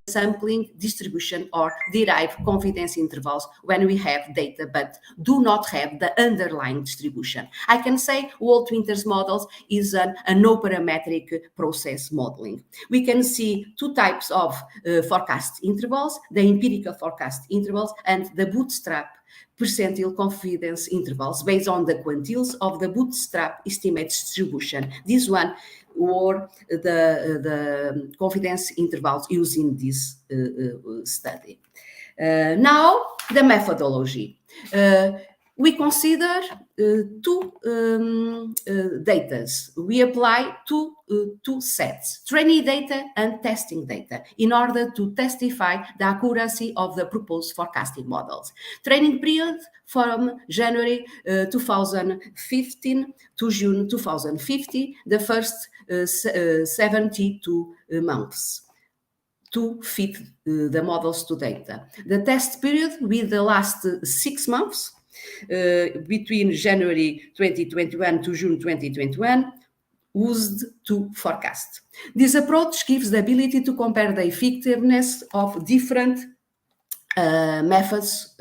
sampling, distribution, or derive confidence intervals when we have data but do not have the underlying distribution. I can say Walt-Winters models is an no-parametric process modeling. We can see two types of forecast intervals, the empirical forecast intervals and the bootstrap percentile confidence intervals based on the quantiles of the bootstrap estimate distribution. This one or the confidence intervals used in this study. Now, the methodology. We consider two datas. We apply two sets, training data and testing data, in order to testify the accuracy of the proposed forecasting models. Training period from January 2015 to June 2050, the first 72 months to fit the models to data. The test period with the last 6 months, between January 2021 to June 2021, used to forecast. This approach gives the ability to compare the effectiveness of different methods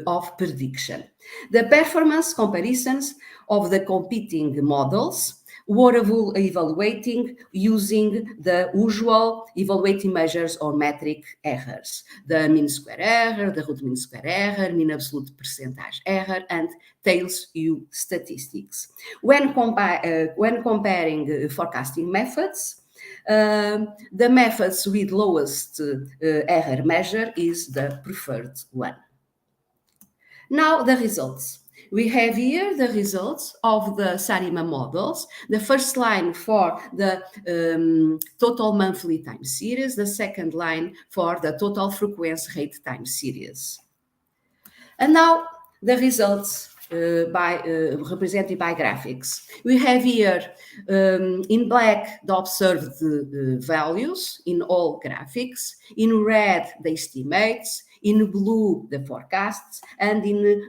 of prediction. The performance comparisons of the competing models were evaluating using the usual evaluating measures or metric errors, the mean square error, the root mean square error, mean absolute percentage error, and tails U statistics. When comparing forecasting methods, the methods with lowest error measure is the preferred one. Now the results. We have here the results of the SARIMA models. The first line for the total monthly time series, the second line for the total frequency rate time series. And now the results represented by graphics. We have here in black the observed values in all graphics, in red the estimates, in blue the forecasts, and in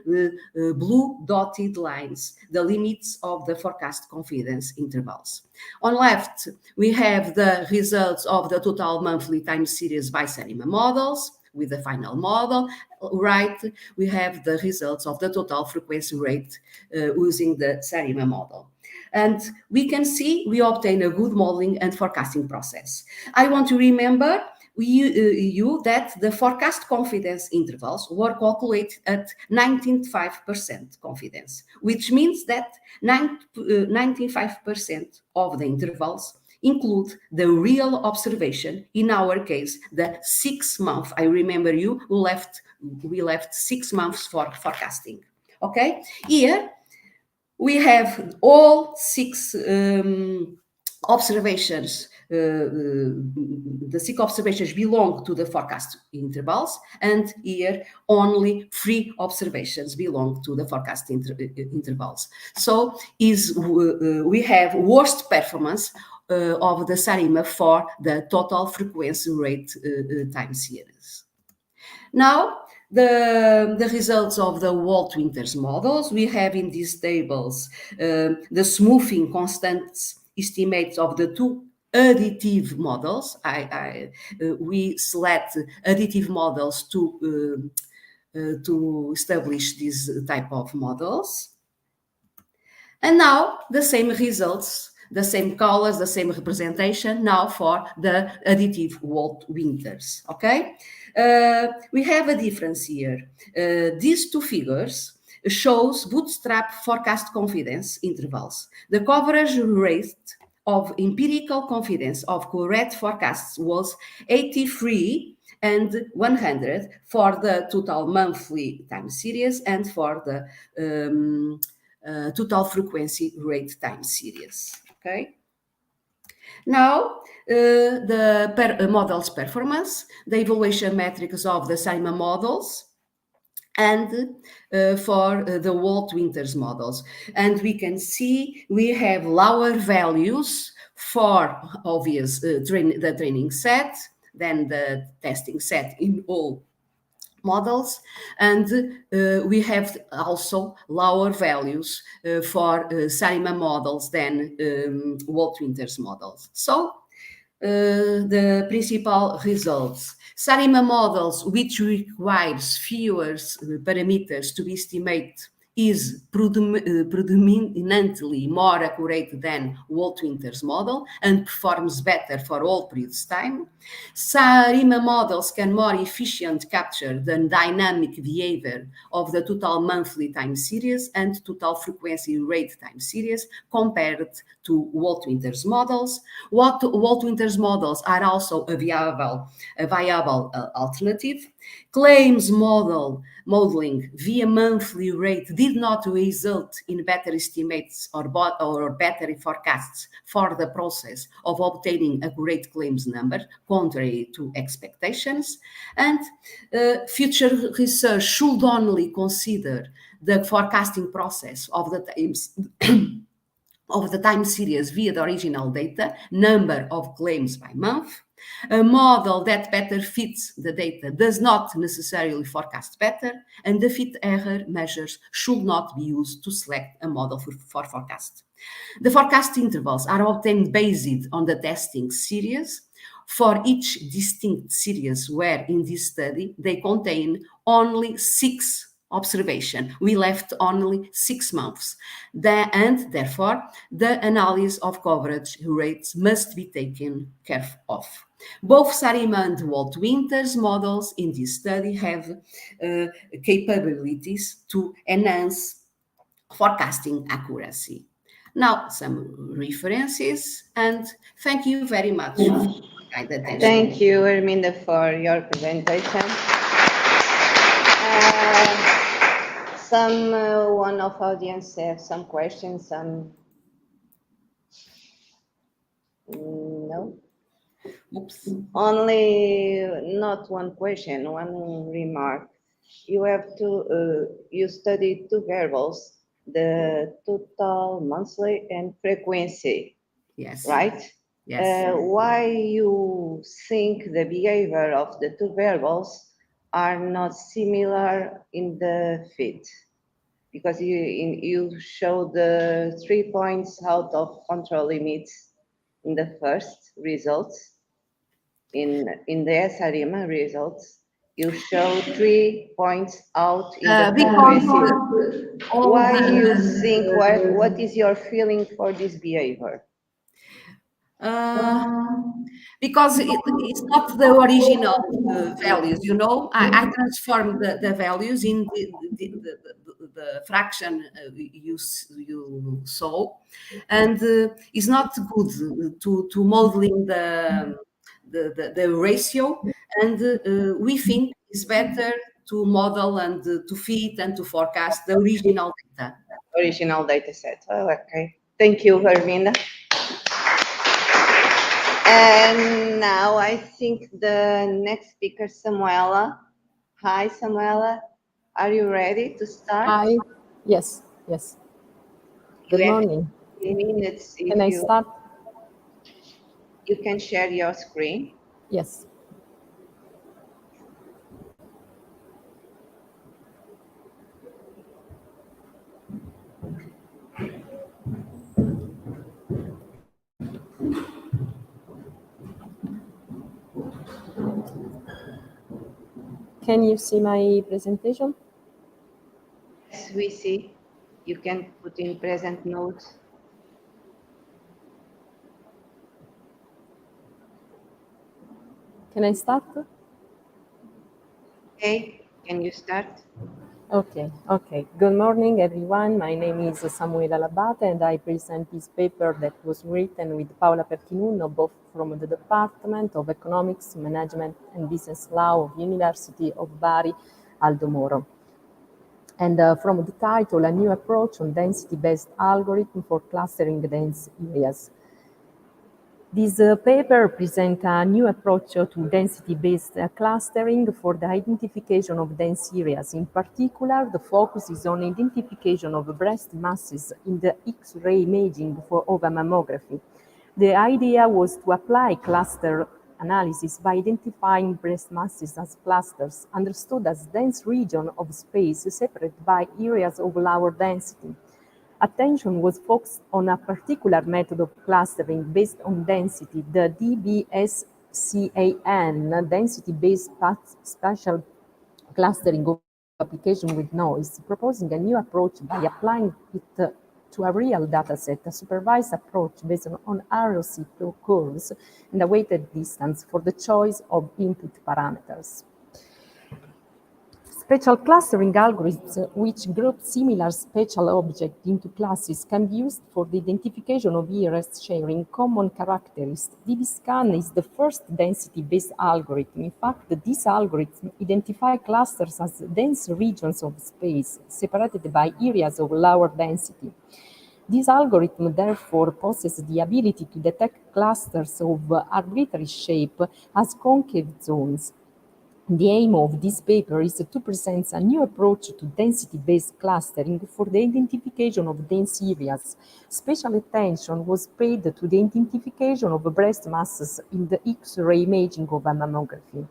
blue dotted lines the limits of the forecast confidence intervals. On left we have the results of the total monthly time series by SARIMA models with the final model. Right, we have the results of the total frequency rate using the SARIMA model. And we can see we obtain a good modeling and forecasting process. I want to remember you that the forecast confidence intervals were calculated at 95% confidence, which means that 95% of the intervals include the real observation, in our case, the 6 month. I remember we left 6 months for forecasting. Okay, here we have all 6 observations. The 6 observations belong to the forecast intervals, and here only 3 observations belong to the forecast intervals. So we have worst performance of the SARIMA for the total frequency rate time series. Now, the results of the Walt-Winters models. We have in these tables the smoothing constants estimates of the 2 additive models. We select additive models to establish this type of models. And now the same results, the same colors, the same representation now for the additive Walt-Winters. Okay, we have a difference here. These 2 figures shows bootstrap forecast confidence intervals. The coverage rate of empirical confidence of correct forecasts was 83 and 100 for the total monthly time series and for the total frequency rate time series. Okay. Now, the model's performance, the evaluation metrics of the SARIMA models, and for the Walt-Winters models. And we can see we have lower values for obvious the training set than the testing set in all models, and we have also lower values for SARIMA models than Walt-Winters models. So the principal results. SARIMA models, which requires fewer parameters to estimate, is predominantly more accurate than Walt-Winter's model and performs better for all periods of time. SARIMA models can more efficiently capture the dynamic behavior of the total monthly time series and total frequency rate time series compared to Walt-Winter's models. Walt-Winter's models are also a viable alternative. Claims modeling via monthly rate did not result in better estimates or better forecasts for the process of obtaining accurate claims number, contrary to expectations. And future research should only consider the forecasting process of the times of the time series via the original data, number of claims by month. A model that better fits the data does not necessarily forecast better, and the fit error measures should not be used to select a model for forecast. The forecast intervals are obtained based on the testing series for each distinct series, where in this study they contain only 6 observation. We left only 6 months. And therefore, the analysis of coverage rates must be taken care of. Both SARIMA and Walt-Winter's models in this study have capabilities to enhance forecasting accuracy. Now, some references, and thank you very much for your kind attention. Thank you, Herminda, for your presentation. One of audience have some questions, some no. Oops. Only not one question, one remark. You have to, you studied 2 variables, the total monthly and frequency. Yes. Right? Yes. Why you think the behavior of the 2 variables are not similar in the fit? Because you show the 3 points out of control limits in the first results. In the SRM results, you show 3 points out in the frequency. Why you think, what is your feeling for this behavior? Because it's not the original values, you know. I transformed the values in the fraction you saw, and it's not good to modeling the ratio, and we think it's better to model and to fit and to forecast the original data. Original data set. Oh, okay. Thank you, Herminda. And now I think the next speaker, Samuela. Hi, Samuela. Are you ready to start? Hi. Yes. Good morning. 3 minutes. Can I start? You can share your screen. Yes. Can you see my presentation? Yes, we see. You can put in present mode. Can I start? Okay, can you start? Okay. Good morning, everyone. My name is Samuela Labate, and I present this paper that was written with Paola Perchinuno, both from the Department of Economics, Management and Business Law of University of Bari, Aldo Moro. And from the title, A New Approach on Density-Based Algorithm for Clustering Dense Areas. This paper presents a new approach to density-based clustering for the identification of dense areas. In particular, the focus is on identification of breast masses in the X-ray imaging of a mammography. The idea was to apply cluster analysis by identifying breast masses as clusters, understood as dense region of space separated by areas of lower density. Attention was focused on a particular method of clustering based on density, the DBSCAN, density-based spatial clustering of application with noise, proposing a new approach by applying it to a real dataset, a supervised approach based on ROC curves and a weighted distance for the choice of input parameters. Spatial clustering algorithms, which group similar spatial objects into classes, can be used for the identification of areas sharing common characteristics. DBSCAN is the first density-based algorithm. In fact, this algorithm identifies clusters as dense regions of space, separated by areas of lower density. This algorithm therefore possesses the ability to detect clusters of arbitrary shape as concave zones. The aim of this paper is to present a new approach to density-based clustering for the identification of dense areas. Special attention was paid to the identification of breast masses in the X-ray imaging of a mammography.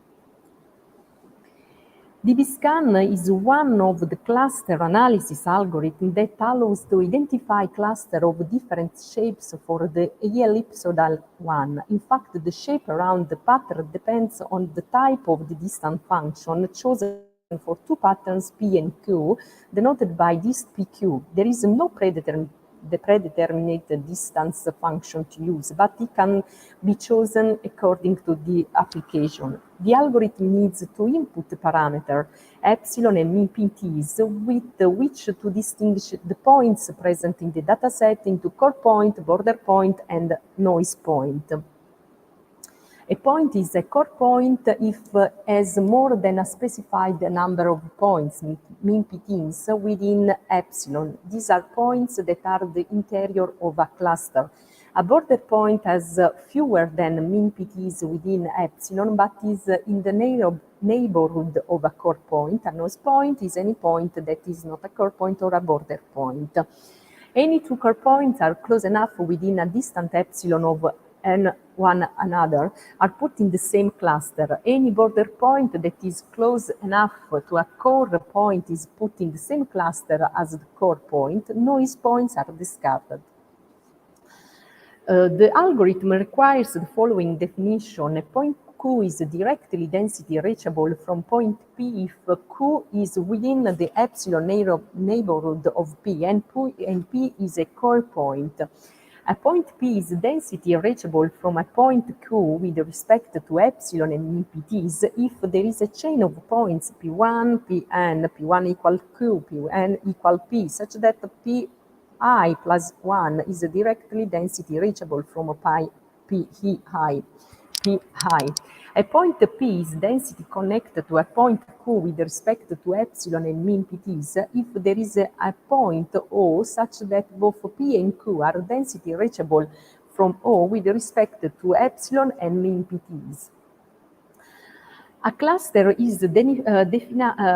DBSCAN is one of the cluster analysis algorithms that allows to identify clusters of different shapes for the ellipsoidal one. In fact, the shape around the pattern depends on the type of the distance function chosen for two patterns P and Q, denoted by this PQ. There is no predetermined distance function to use, but it can be chosen according to the application. The algorithm needs two input parameters, epsilon and min pts, with which to distinguish the points present in the dataset into core point, border point, and noise point. A point is a core point if has more than a specified number of points, min pts, within epsilon. These are points that are the interior of a cluster. A border point has fewer than min pts within epsilon, but is in the neighborhood of a core point. A noise point is any point that is not a core point or a border point. Any two core points are close enough within a distant epsilon of and one another are put in the same cluster. Any border point that is close enough to a core point is put in the same cluster as the core point. Noise points are discarded. The algorithm requires the following definition. A point Q is directly density reachable from point P if Q is within the epsilon neighborhood of P and P is a core point. A point P is density reachable from a point Q with respect to epsilon and min pts if there is a chain of points P1, Pn, P1 equal Q, Pn equal P, such that Pi plus 1 is directly density reachable from P high. A point P is density connected to a point Q with respect to epsilon and min pts if there is a point O such that both P and Q are density reachable from O with respect to epsilon and min pts. A cluster is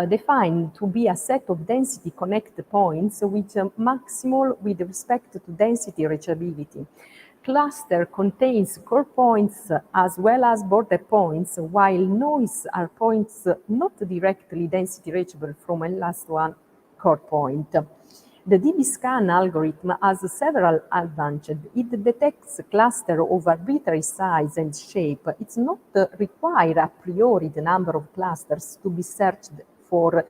defined to be a set of density connect points with maximal with respect to density reachability. Cluster contains core points as well as border points, while noise are points not directly density reachable from a last one core point. The DBSCAN algorithm has several advantages. It detects clusters of arbitrary size and shape. It's not required a priori the number of clusters to be searched for,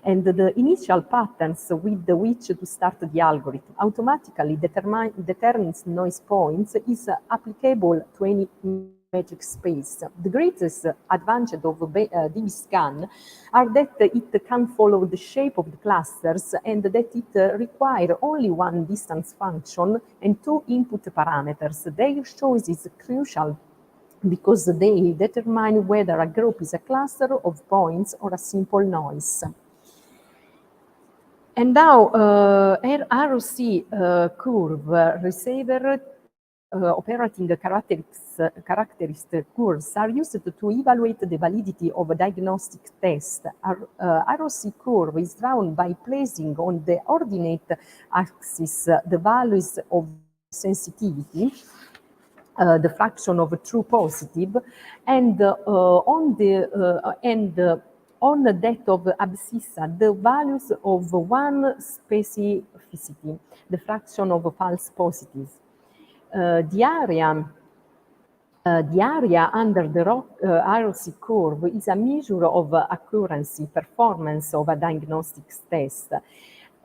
and the initial patterns with which to start the algorithm automatically determines noise points is applicable to any magic space. The greatest advantage of DBSCAN are that it can follow the shape of the clusters and that it requires only one distance function and two input parameters. Their choice is crucial because they determine whether a group is a cluster of points or a simple noise. And now, ROC curve receiver operating characteristic curves are used to evaluate the validity of a diagnostic test. ROC curve is drawn by placing on the ordinate axis the values of sensitivity, the fraction of true positive, and on the on that of abscissa, the values of one specificity, the fraction of false positives. The area under the ROC curve is a measure of accuracy, performance of a diagnostics test.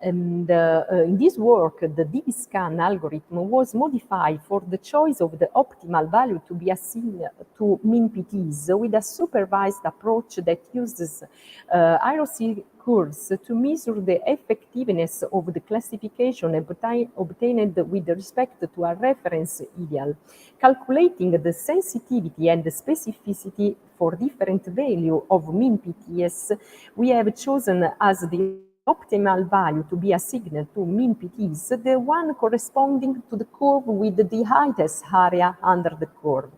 And in this work, the DB-scan algorithm was modified for the choice of the optimal value to be assigned to mean PTs with a supervised approach that uses ROC curves to measure the effectiveness of the classification obtained with respect to a reference ideal, calculating the sensitivity and the specificity for different value of mean PTs. We have chosen as the optimal value to be assigned to mean PTs, the one corresponding to the curve with the highest area under the curve.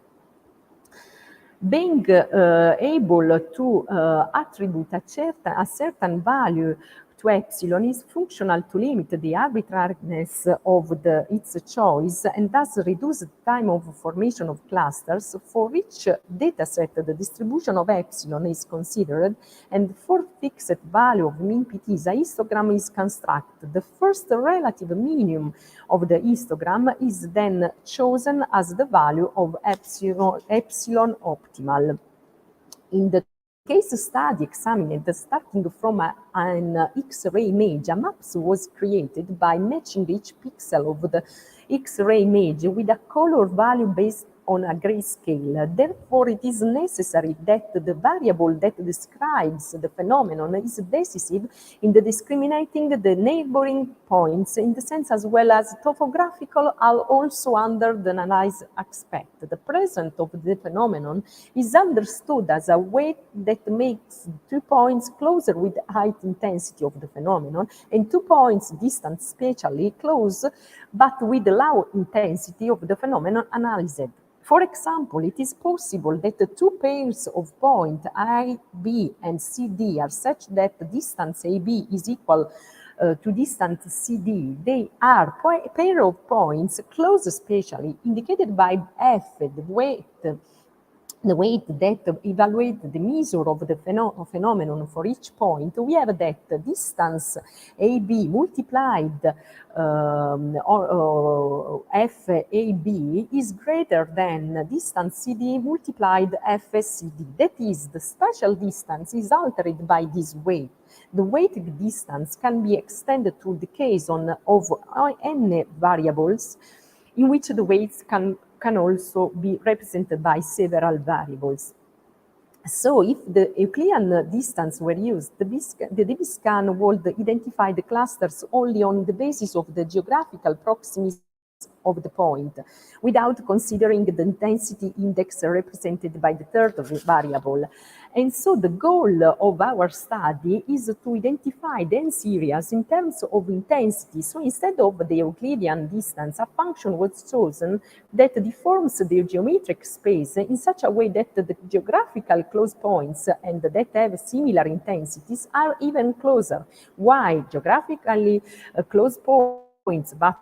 Being able to attribute a certain value to epsilon is functional to limit the arbitrariness of its choice and thus reduce the time of formation of clusters for each dataset the distribution of epsilon is considered, and for fixed value of mean PTs, a histogram is constructed. The first relative minimum of the histogram is then chosen as the value of epsilon optimal. In the case study examined, starting from an X-ray image, a map was created by matching each pixel of the X-ray image with a color value based on a grayscale. Therefore, it is necessary that the variable that describes the phenomenon is decisive in the discriminating the neighboring points in the sense as well as topographical are also under the analyzed aspect. The presence of the phenomenon is understood as a weight that makes 2 points closer with high intensity of the phenomenon and 2 points distant spatially close but with low intensity of the phenomenon analyzed. For example, it is possible that the two pairs of points A, B, and CD are such that the distance AB is equal to distance CD. They are a pair of points close spatially, indicated by F, the weight that evaluates the measure of the phenomenon for each point. We have that the distance AB multiplied FAB is greater than distance CD multiplied FCD. That is, the spatial distance is altered by this weight. The weighted distance can be extended to the case of n variables in which the weights can also be represented by several variables. So if the Euclidean distance were used, the DB-scan would identify the clusters only on the basis of the geographical proximity of the point, without considering the intensity index represented by the third variable. And so the goal of our study is to identify dense areas in terms of intensity. So instead of the Euclidean distance, a function was chosen that deforms the geometric space in such a way that the geographical close points and that have similar intensities are even closer, while geographically close points but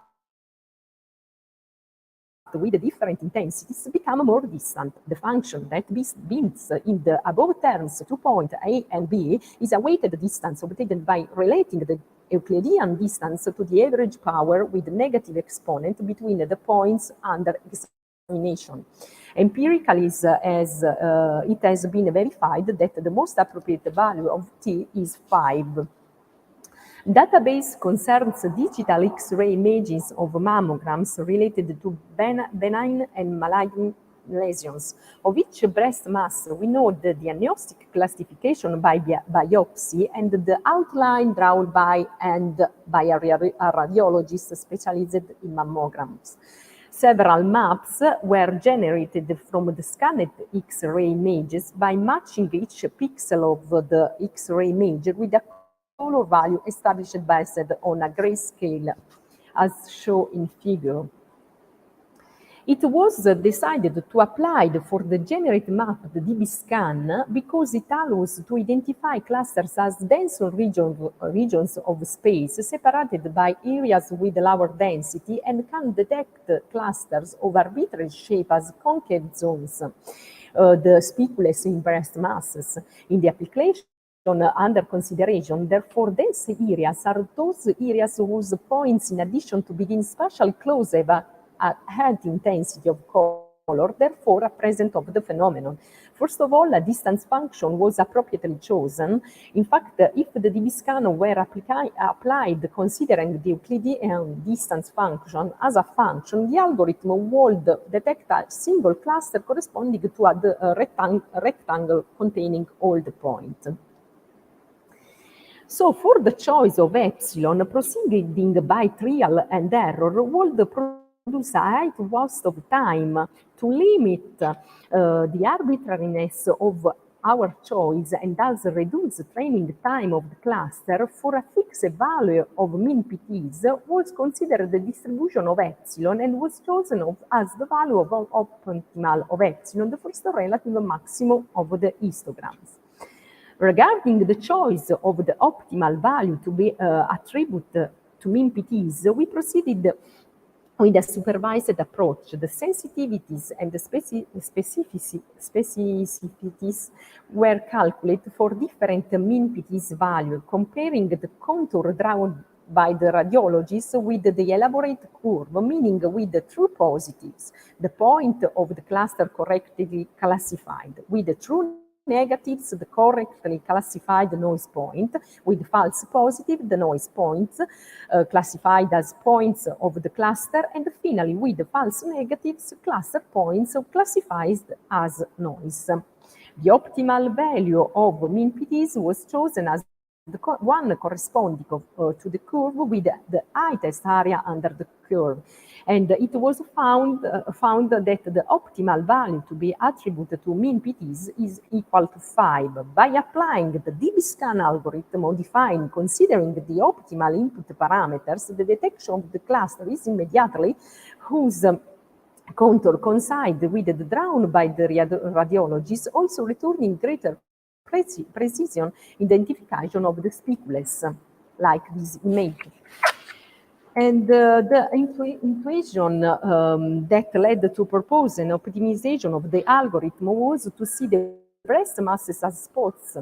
with different intensities become more distant. The function that binds in the above terms 2 points A and B is a weighted distance obtained by relating the Euclidean distance to the average power with negative exponent between the points under examination. Empirically, it has been verified that the most appropriate value of T is 5. Database concerns digital X-ray images of mammograms related to benign and malignant lesions. Of each breast mass, we know the diagnostic classification by biopsy and the outline drawn by a radiologist specialized in mammograms. Several maps were generated from the scanned X-ray images by matching each pixel of the X-ray image with a color value established based on a grayscale, as shown in figure. It was decided to apply for the generated map the DB-scan because it allows to identify clusters as dense regions of space separated by areas with lower density and can detect clusters of arbitrary shape as concave zones, the speculous in breast masses. In the application under consideration. Therefore, dense areas are those areas whose points, in addition to being spatially close, have a high intensity of color, therefore are present of the phenomenon. First of all, a distance function was appropriately chosen. In fact, if the Diviscano were applied considering the Euclidean distance function as a function, the algorithm would detect a single cluster corresponding to a rectangle containing all the points. So for the choice of epsilon, proceeding by trial and error would produce a high waste of time. To limit the arbitrariness of our choice and thus reduce training time of the cluster, for a fixed value of min PTs was considered the distribution of epsilon and was chosen as the value of optimal of epsilon, the first relative maximum of the histograms. Regarding the choice of the optimal value to be attributed to min PTs, we proceeded with a supervised approach. The sensitivities and the specificities were calculated for different min PTs value, comparing the contour drawn by the radiologists with the elaborate curve, meaning with the true positives, the point of the cluster correctly classified, with the true negatives, the correctly classified noise point, with false positive, the noise points classified as points of the cluster, and finally with the false negatives, cluster points classified as noise. The optimal value of min PTs was chosen as the one corresponding to the curve with the highest area under the curve. And it was found that the optimal value to be attributed to min PTs is equal to 5. By applying the Diviscan algorithm, modifying, considering the optimal input parameters, the detection of the cluster is immediately whose contour coincide with the drawn by the radiologist, also returning greater precision identification of the spicules, like this image. And the intuition that led to propose an optimization of the algorithm was to see the breast masses as spots.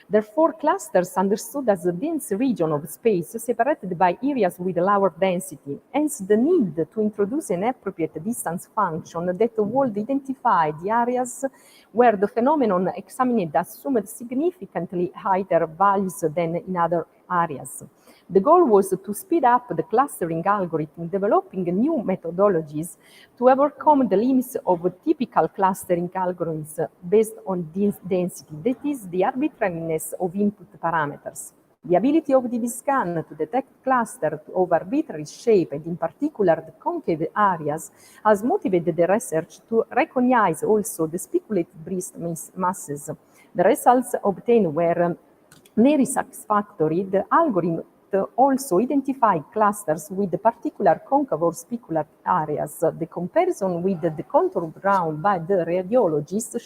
Therefore, clusters understood as a dense region of space separated by areas with lower density. Hence, the need to introduce an appropriate distance function that would identify the areas where the phenomenon examined assumed significantly higher values than in other areas. The goal was to speed up the clustering algorithm, developing new methodologies to overcome the limits of typical clustering algorithms based on density, that is, the arbitrariness of input parameters. The ability of Diviscan to detect clusters of arbitrary shape, and in particular the concave areas, has motivated the research to recognize also the speculative breast masses. The results obtained were very satisfactory. The algorithm also identified clusters with particular concave or specular areas. The comparison with the contour drawn by the radiologist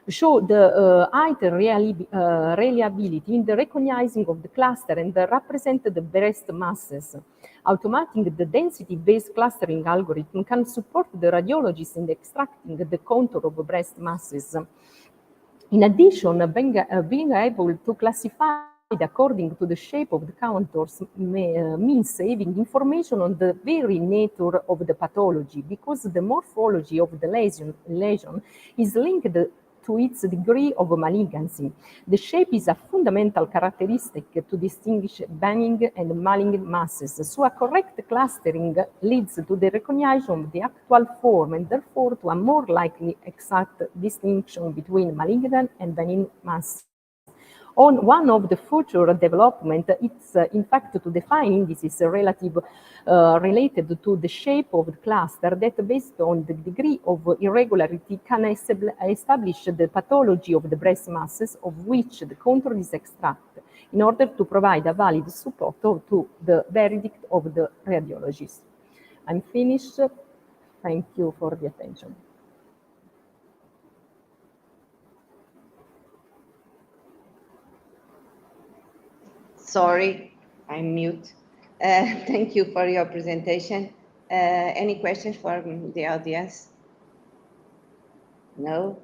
showed the higher reliability in the recognizing of the cluster and represented the breast masses. Automating the density-based clustering algorithm can support the radiologist in extracting the contour of breast masses. In addition, being able to classify according to the shape of the contours means saving information on the very nature of the pathology, because the morphology of the lesion is linked to its degree of malignancy. The shape is a fundamental characteristic to distinguish benign and malignant masses, so a correct clustering leads to the recognition of the actual form and therefore to a more likely exact distinction between malignant and benign masses. On one of the future development, it's in fact to define indices relative related to the shape of the cluster that, based on the degree of irregularity, can establish the pathology of the breast masses of which the contour is extracted, in order to provide a valid support to the verdict of the radiologist. I'm finished. Thank you for the attention. Sorry, I'm mute. Thank you for your presentation. Any questions from the audience? No?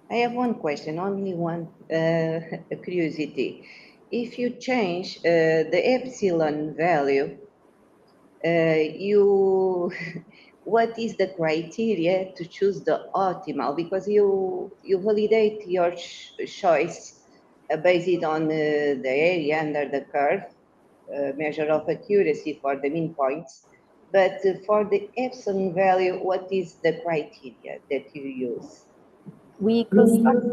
I have one question, only one curiosity. If you change the epsilon value, you what is the criteria to choose the optimal? Because you validate your choice based on the area under the curve, measure of accuracy for the mean points. But for the epsilon value, what is the criteria that you use? We construct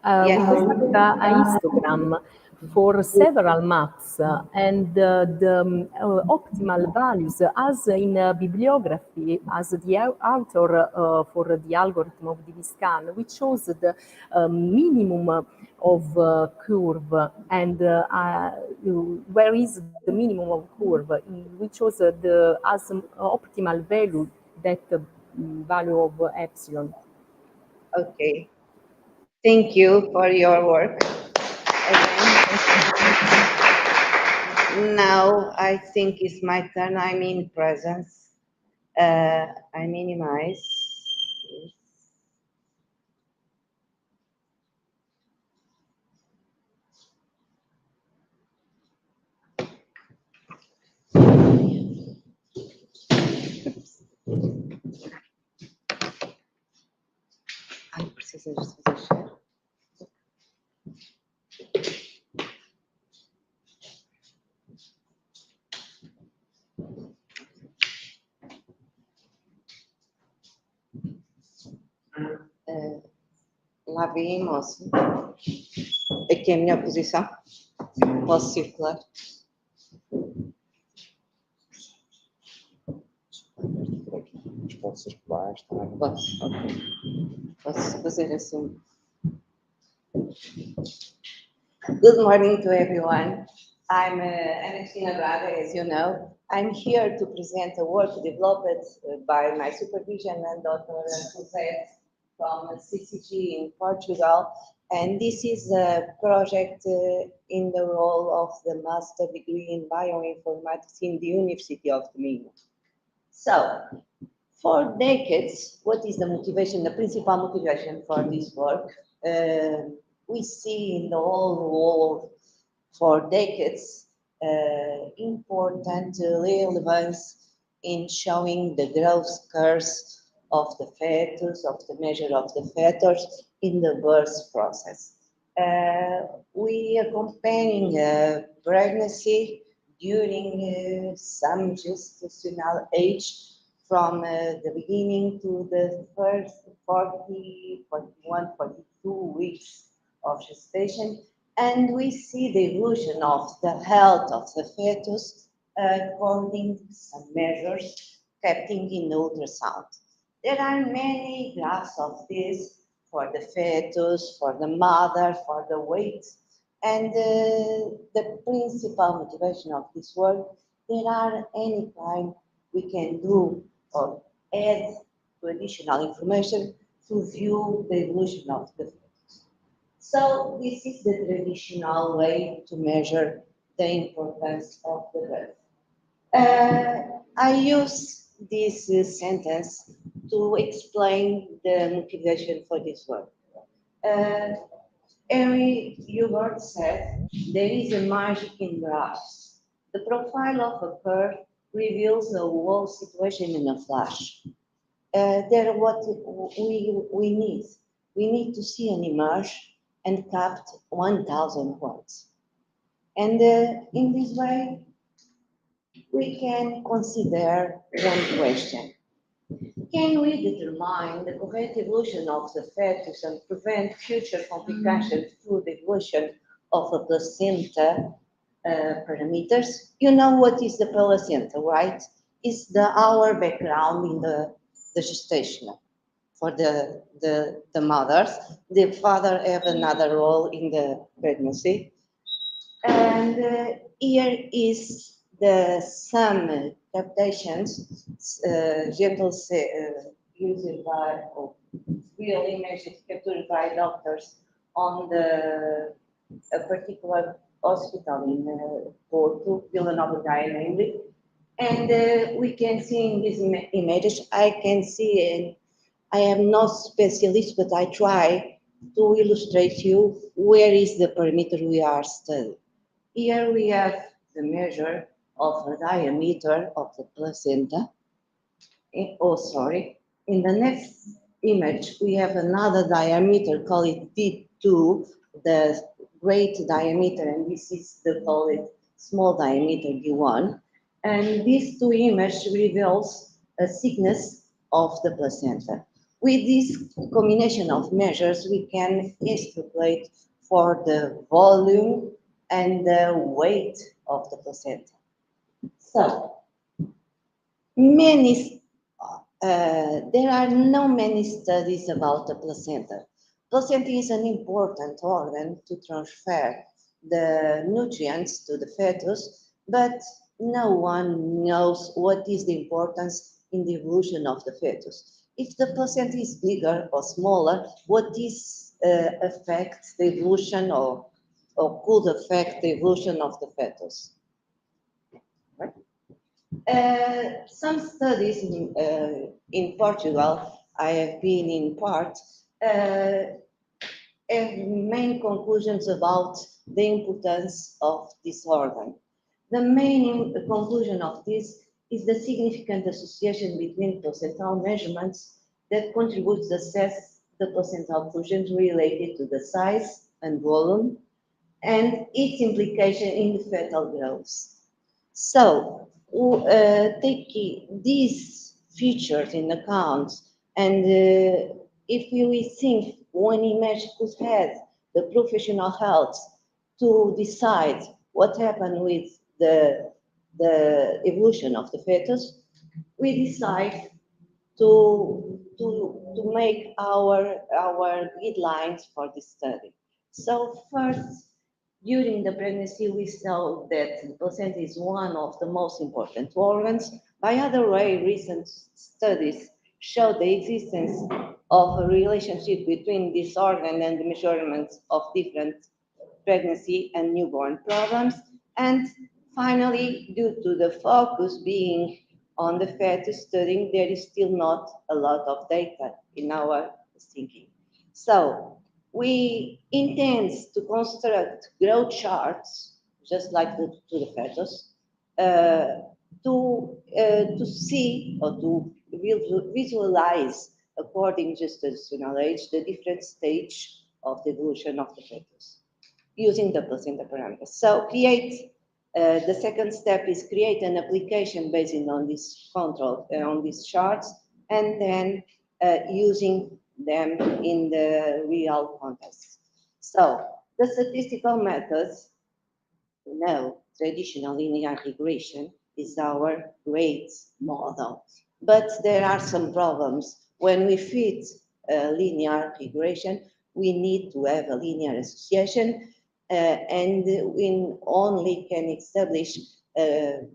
Yes. we construct a histogram for several maps and the optimal values as in bibliography, as the author for the algorithm of DV-scan, we chose the minimum of curve and where is the minimum of curve. We chose the as optimal value that value of epsilon. Okay. Thank you for your work. Now I think it's my turn. I'm in presence. I minimize. Ai, preciso de fazer share. Lá vem, moço. Aqui é a minha posição. Posso circular? Posso circular, está bem? Posso, ok. Posso fazer assim. Good morning to everyone. I'm Cristina Braga, as you know. I'm here to present a work developed by my supervision and Dr. José from CCG in Portugal. And this is a project in the role of the master degree in bioinformatics in the University of Minho. So, for decades, what is the motivation, the principal motivation for this work? We see in the whole world for decades important relevance in showing the growth curves of the fetus, of the measure of the fetus in the birth process. We are comparing pregnancy during some gestational age from the beginning to the first 40, 41, 42 weeks of gestation, and we see the evolution of the health of the fetus according to some measures kept in the ultrasound. There are many graphs of this for the fetus, for the mother, for the weight, and the principal motivation of this work, there are any kind we can do or add to additional information to view the evolution of the fetus. So this is the traditional way to measure the importance of the birth. I use this sentence to explain the motivation for this work. Henry Hubert said, there is a magic in graphs. The profile of a curve reveals the whole situation in a flash. There what we need. We need to see an image and capture 1,000 words. And in this way, we can consider one question. Can we determine the correct evolution of the fetus and prevent future complications through the evolution of the placenta parameters? You know what is the placenta, right? It's our background in the gestation for the mothers. The father have another role in the pregnancy. And here is the some captations, gentle used by real images captured by doctors on a particular hospital in Porto, Vila Nova de Gaia mainly. And we can see in these images, I can see I am not specialist, but I try to illustrate you where is the parameter we are studying. Here we have the measure of the diameter of the placenta. Oh, sorry. In the next image, we have another diameter, call it D2, the great diameter, and this is the call it small diameter D1. And these two images reveals a thickness of the placenta. With this combination of measures, we can extrapolate for the volume and the weight of the placenta. So, there are no many studies about the placenta. Placenta is an important organ to transfer the nutrients to the fetus, but no one knows what is the importance in the evolution of the fetus. If the placenta is bigger or smaller, what is affects the evolution or could affect the evolution of the fetus? Right? Some studies in Portugal, I have been in part, have main conclusions about the importance of this organ. The main conclusion of this is the significant association between placental measurements that contributes to assess the placental functions related to the size and volume and its implication in the fetal growth. So, taking these features in account, and if we think one image could have the professional health to decide what happened with the evolution of the fetus, we decide to make our guidelines for this study. So first, during the pregnancy, we saw that the placenta is one of the most important organs. By other way, recent studies show the existence of a relationship between this organ and the measurements of different pregnancy and newborn problems. And finally, due to the focus being on the fetus studying, there is still not a lot of data in our thinking. So we intend to construct growth charts, just like to the fetus, to see or to visualize, according to gestational age, the different stage of the evolution of the fetus using the placenta parameters. So the second step is create an application based on this control, on these charts, and then using them in the real context. So the statistical methods, traditional linear regression is our great model. But there are some problems. When we fit linear regression, we need to have a linear association, and we only can establish a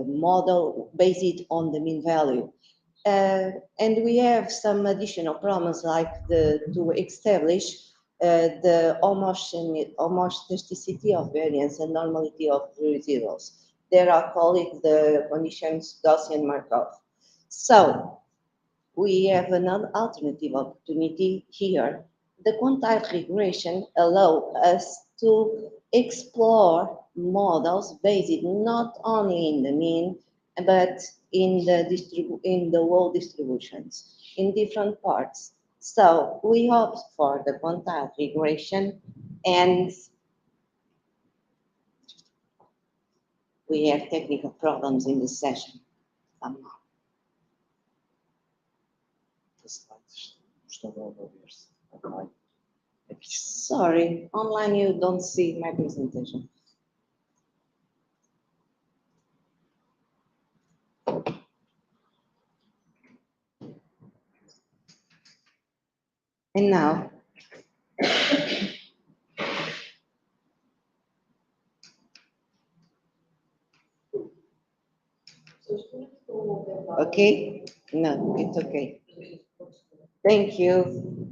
model based on the mean value. And we have some additional problems like to establish the homogeneity of variance and normality of residuals. There are called the conditions Gaussian Markov. So we have another alternative opportunity here. The quantile regression allows us to explore models based not only in the mean, but in the whole distributions in different parts. So we opt for the quantile regression, and we have technical problems in this session somehow. Sorry, online you don't see my presentation. And now, okay? No, it's okay. Thank you.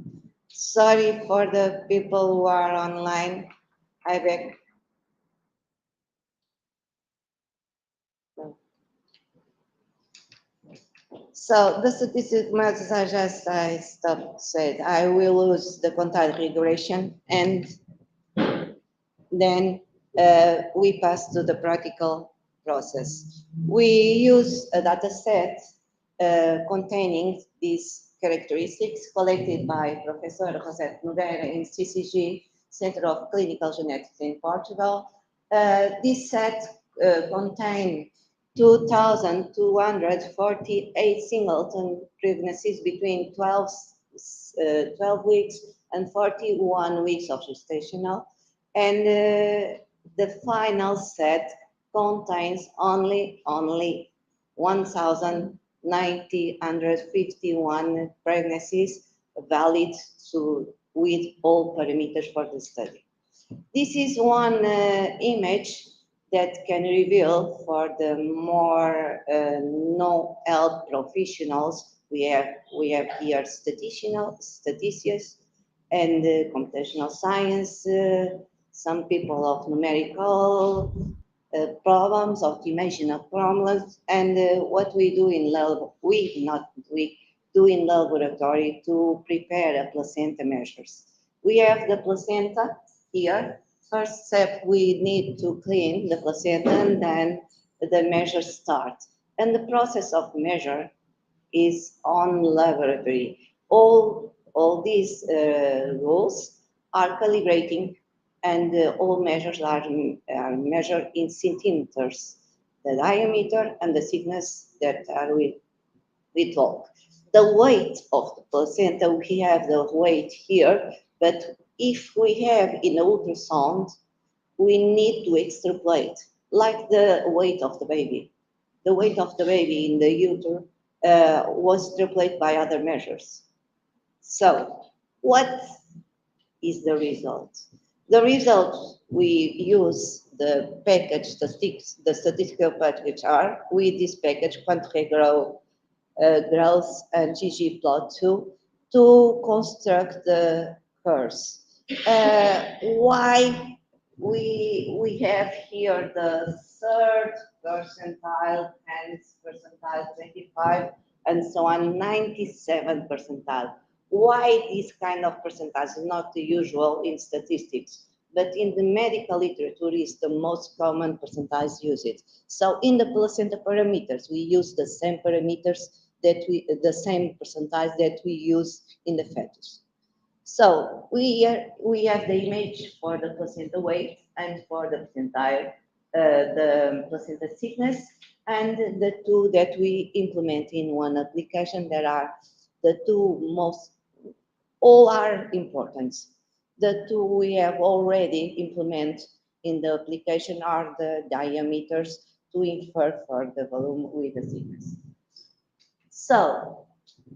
Sorry for the people who are online. I beg. No. So the statistic methods, as I said, I will use the quantile regression, and then we pass to the practical process. We use a data set containing these characteristics collected by Professor José Nogueira in CCG, Center of Clinical Genetics in Portugal. This set contains 2,248 singleton pregnancies between 12 weeks and 41 weeks of gestational, and the final set contains only 1,951 pregnancies valid with all parameters for the study. This is one image that can reveal for the more no-health professionals. We have here statisticians and computational science, some people of numerical problems, optimization of problems, and what we do in laboratory to prepare a placenta measures. We have the placenta here. First step, we need to clean the placenta, and then the measures start. And the process of measure is on laboratory. All these rules are calibrating, and all measures are measured in centimeters, the diameter and the thickness that are we talk. The weight of the placenta, we have the weight here, but if we have in ultrasound, we need to extrapolate, like the weight of the baby. The weight of the baby in the uterus was extrapolated by other measures. So, what is the result? The result, we use the package, the statistical package R with this package, Quantile growth and ggplot2 to construct the curves. Why we have here the third percentile, 10th percentile, 25, and so on, 97 percentile. Why this kind of percentiles is not the usual in statistics, but in the medical literature is the most common percentiles used. So in the placenta parameters, we use the same parameters the same percentiles that we use in the fetus. So we have the image for the placenta weight and for the percentile, the placenta thickness, and the two that we implement in one application. There are the two most, all are important. The two we have already implemented in the application are the diameters to infer for the volume with the thickness. So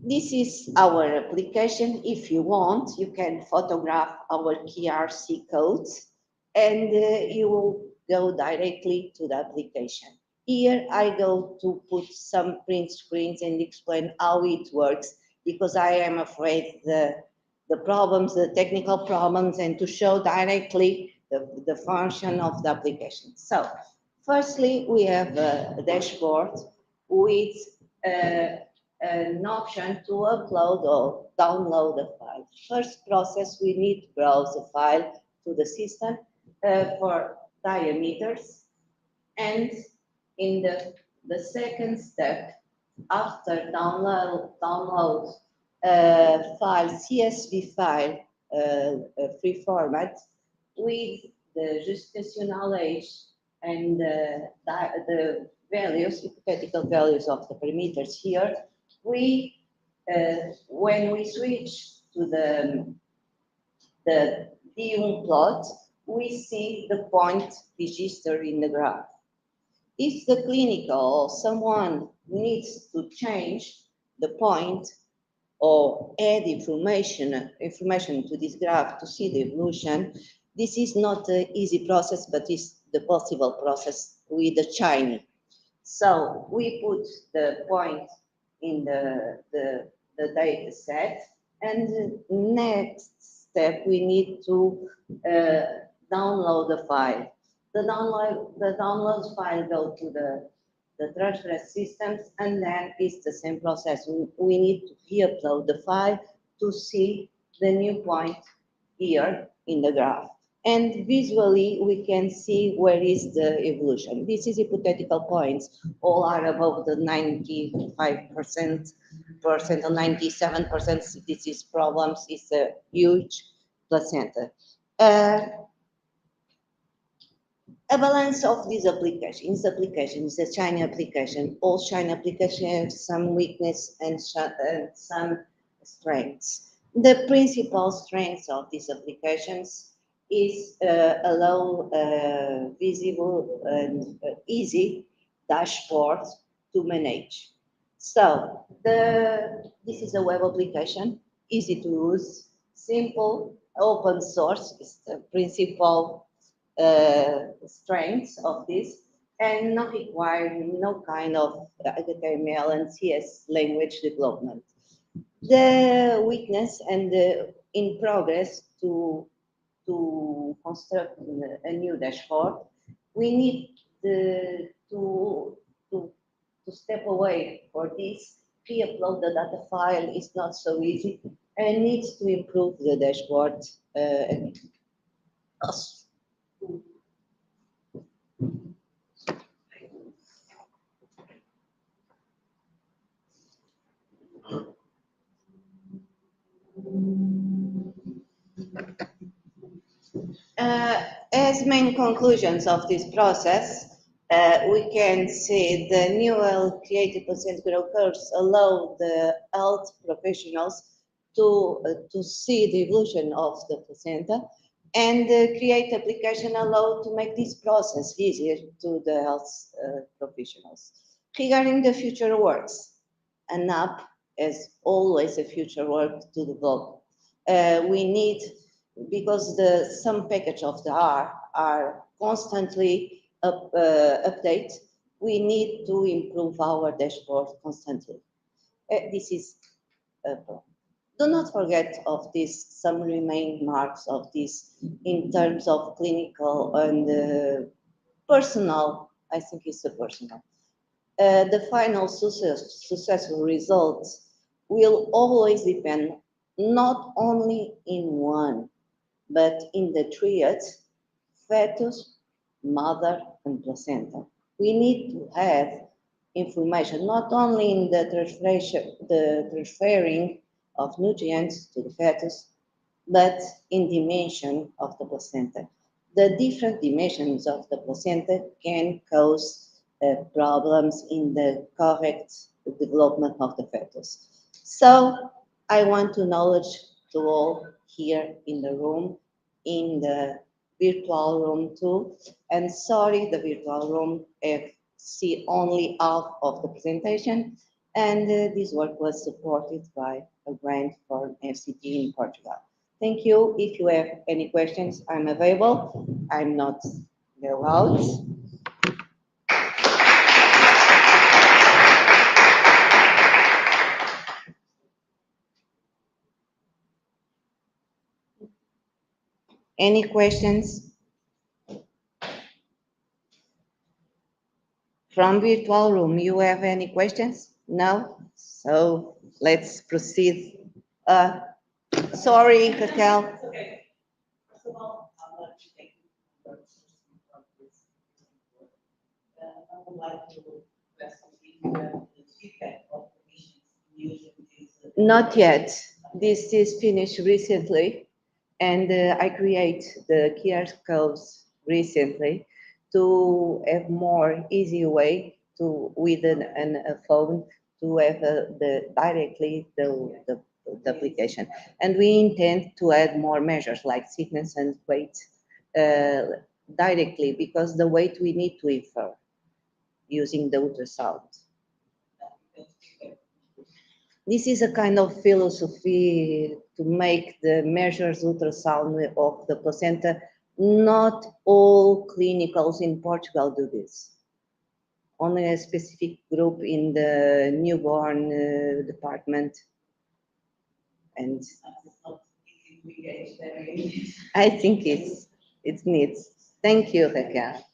this is our application. If you want, you can photograph our QRC codes, and you will go directly to the application. Here I go to put some print screens and explain how it works, because I am afraid the problems, the technical problems, and to show directly the function of the application. So firstly, we have a dashboard with an option to upload or download a file. First process, we need to browse the file to the system for diameters. And in the second step, after download file, CSV file, free format, with the gestational age and the values, hypothetical values of the parameters here, we when we switch to the DUM plot, we see the point register in the graph. If the clinical or someone needs to change the point or add information to this graph to see the evolution, this is not an easy process, but is the possible process with the Chinese. So we put the point in the data set, and the next step, we need to download the file. The download file go to the transfer systems, and then it's the same process. We need to re-upload the file to see the new point here in the graph. And visually, we can see where is the evolution. This is hypothetical points. All are above the 95% or 97%. This is problems. It's a huge placenta. A balance of these applications. Application is a China application. All China applications have some weakness and some strengths. The principal strengths of these applications is allow visible and easy dashboard to manage. So this is a web application, easy to use, simple, open source is the principal strengths of this, and not require no kind of HTML and CS language development. The weakness and the in progress to construct a new dashboard, we need to step away for this. Re-upload the data file is not so easy and needs to improve the dashboard. As main conclusions of this process, we can see the newly created placenta growth curves allow the health professionals to see the evolution of the placenta, and create application allow to make this process easier to the health professionals. Regarding the future works, an app is always a future work to develop. We need, because some package of the R are constantly update, we need to improve our dashboard constantly. This is do not forget of this, some remain marks of this in terms of clinical and personal. I think it's a personal. The final successful results will always depend not only in one, but in the triad, fetus, mother, and placenta. We need to have information not only in the transferring of nutrients to the fetus, but in dimension of the placenta. The different dimensions of the placenta can cause problems in the correct development of the fetus. So I want to acknowledge to all here in the room, in the virtual room too, and sorry, the virtual room see only half of the presentation, and this work was supported by a grant from FCT in Portugal. Thank you. If you have any questions, I'm available. I'm not allowed. Any questions? From virtual room, you have any questions? No? So let's proceed. Sorry, Raquel. Okay. First of all, I'd like to thank you for this. I would like to request the feedback of clinicians using this. Not yet. This is finished recently, and I create the QR codes recently to have more easy way to with a phone to have directly the application. And we intend to add more measures like thickness and weight directly, because the weight we need to infer using the ultrasound. This is a kind of philosophy to make the measures ultrasound of the placenta. Not all clinicals in Portugal do this. Only a specific group in the newborn department. And I think it needs. Thank you, Raquel.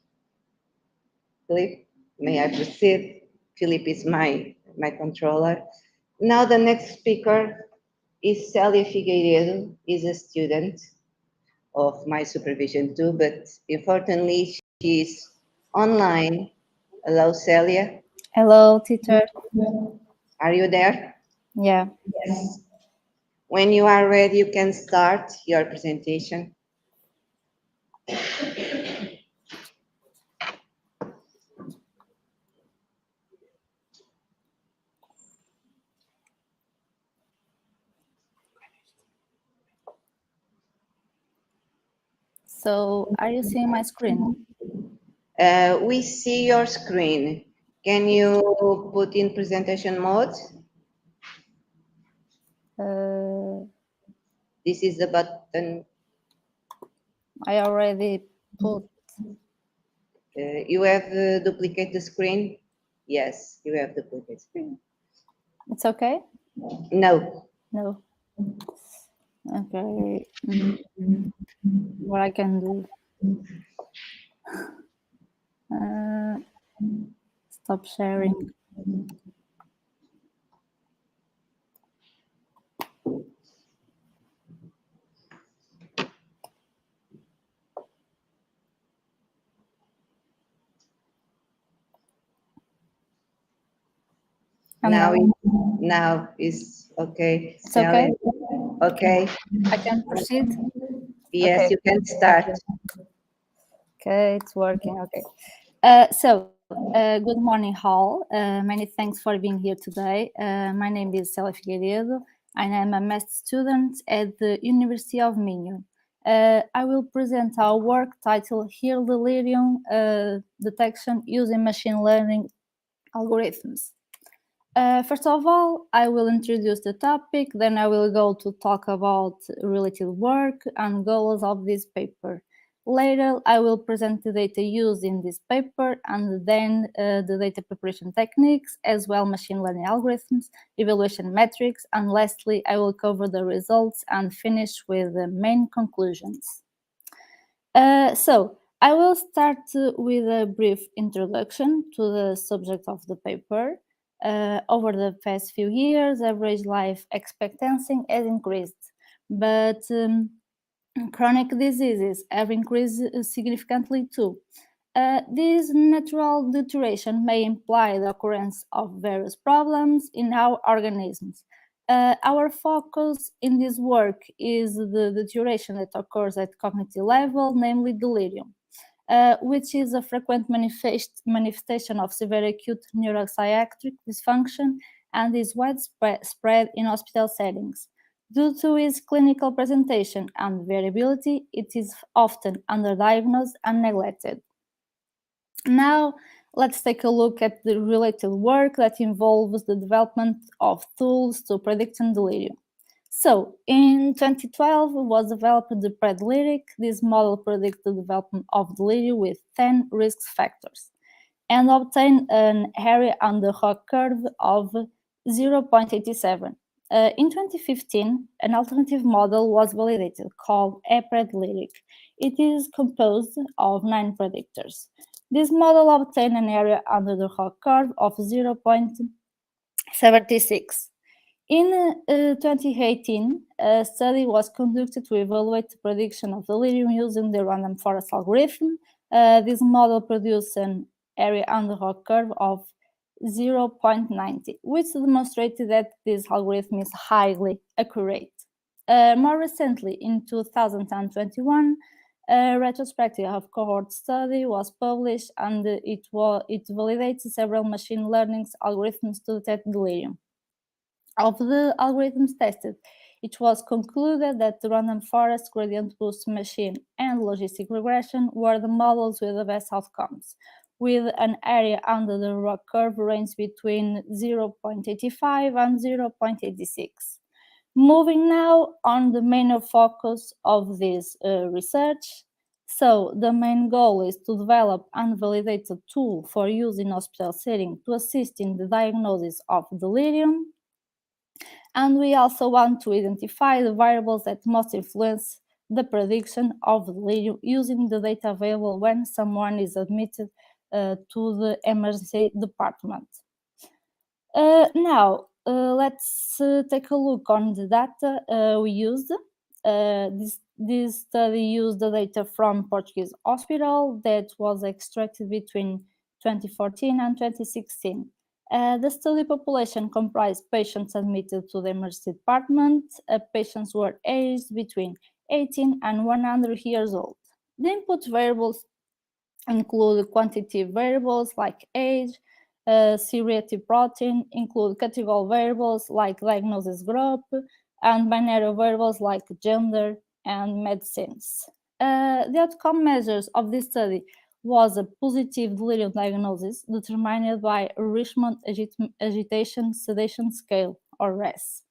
Philippe? May I proceed? Philip is my controller. Now the next speaker is Celia Figueiredo, is a student of my supervision too, but unfortunately she is online. Hello, Celia. Hello, teacher. Are you there? Yeah. Yes. When you are ready, you can start your presentation. So, are you seeing my screen? We see your screen. Can you put in presentation mode? This is the button. I already put. You have duplicate the screen? Yes, you have duplicate screen. It's okay? No. No. Okay. What I can do? Stop sharing. And Now is okay. It's okay? Okay. I can proceed? Yes, Okay. you can start. Okay, it's working. Okay. Good morning, all. Many thanks for being here today. My name is Celia Figueiredo, and I'm a math student at the University of Minho. I will present our work titled Here Delirium Detection Using Machine Learning Algorithms. First of all, I will introduce the topic, then I will go to talk about related work and goals of this paper. Later, I will present the data used in this paper and then the data preparation techniques, as well machine learning algorithms, evaluation metrics, and lastly, I will cover the results and finish with the main conclusions. I will start with a brief introduction to the subject of the paper. Over the past few years, average life expectancy has increased, but chronic diseases have increased significantly too. This natural deterioration may imply the occurrence of various problems in our organisms. Our focus in this work is the deterioration that occurs at cognitive level, namely delirium, which is a frequent manifestation of severe acute neuropsychiatric dysfunction and is widespread in hospital settings. Due to its clinical presentation and variability, it is often underdiagnosed and neglected. Now, let's take a look at the related work that involves the development of tools to predict delirium. So, in 2012 was developed the PREDLYRIC. This model predicts the development of delirium with 10 risk factors and obtained an area under hoc curve of 0.87. In 2015, an alternative model was validated called PREDLYRIC. It is composed of 9 predictors. This model obtained an area under the hoc curve of 0.76. In 2018, a study was conducted to evaluate the prediction of delirium using the random forest algorithm. This model produced an area under hoc curve of 0.90, which demonstrated that this algorithm is highly accurate. More recently, in 2021, a retrospective of cohort study was published, and it validates several machine learning algorithms to detect delirium. Of the algorithms tested, it was concluded that the random forest gradient boost machine and logistic regression were the models with the best outcomes, with an area under the ROC curve range between 0.85 and 0.86. Moving now on the main focus of this research. So the main goal is to develop and validate a tool for use in hospital setting to assist in the diagnosis of delirium. And we also want to identify the variables that most influence the prediction of delirium using the data available when someone is admitted to the emergency department. Now, let's take a look on the data we used. This study used the data from Portuguese hospital that was extracted between 2014 and 2016. The study population comprised patients admitted to the emergency department. Patients were aged between 18 and 100 years old. The input variables include quantitative variables like age, C-reactive protein, include categorical variables like diagnosis group, and binary variables like gender and medicines. The outcome measures of this study was a positive delirium diagnosis determined by Richmond Agitation Sedation Scale, or RASS.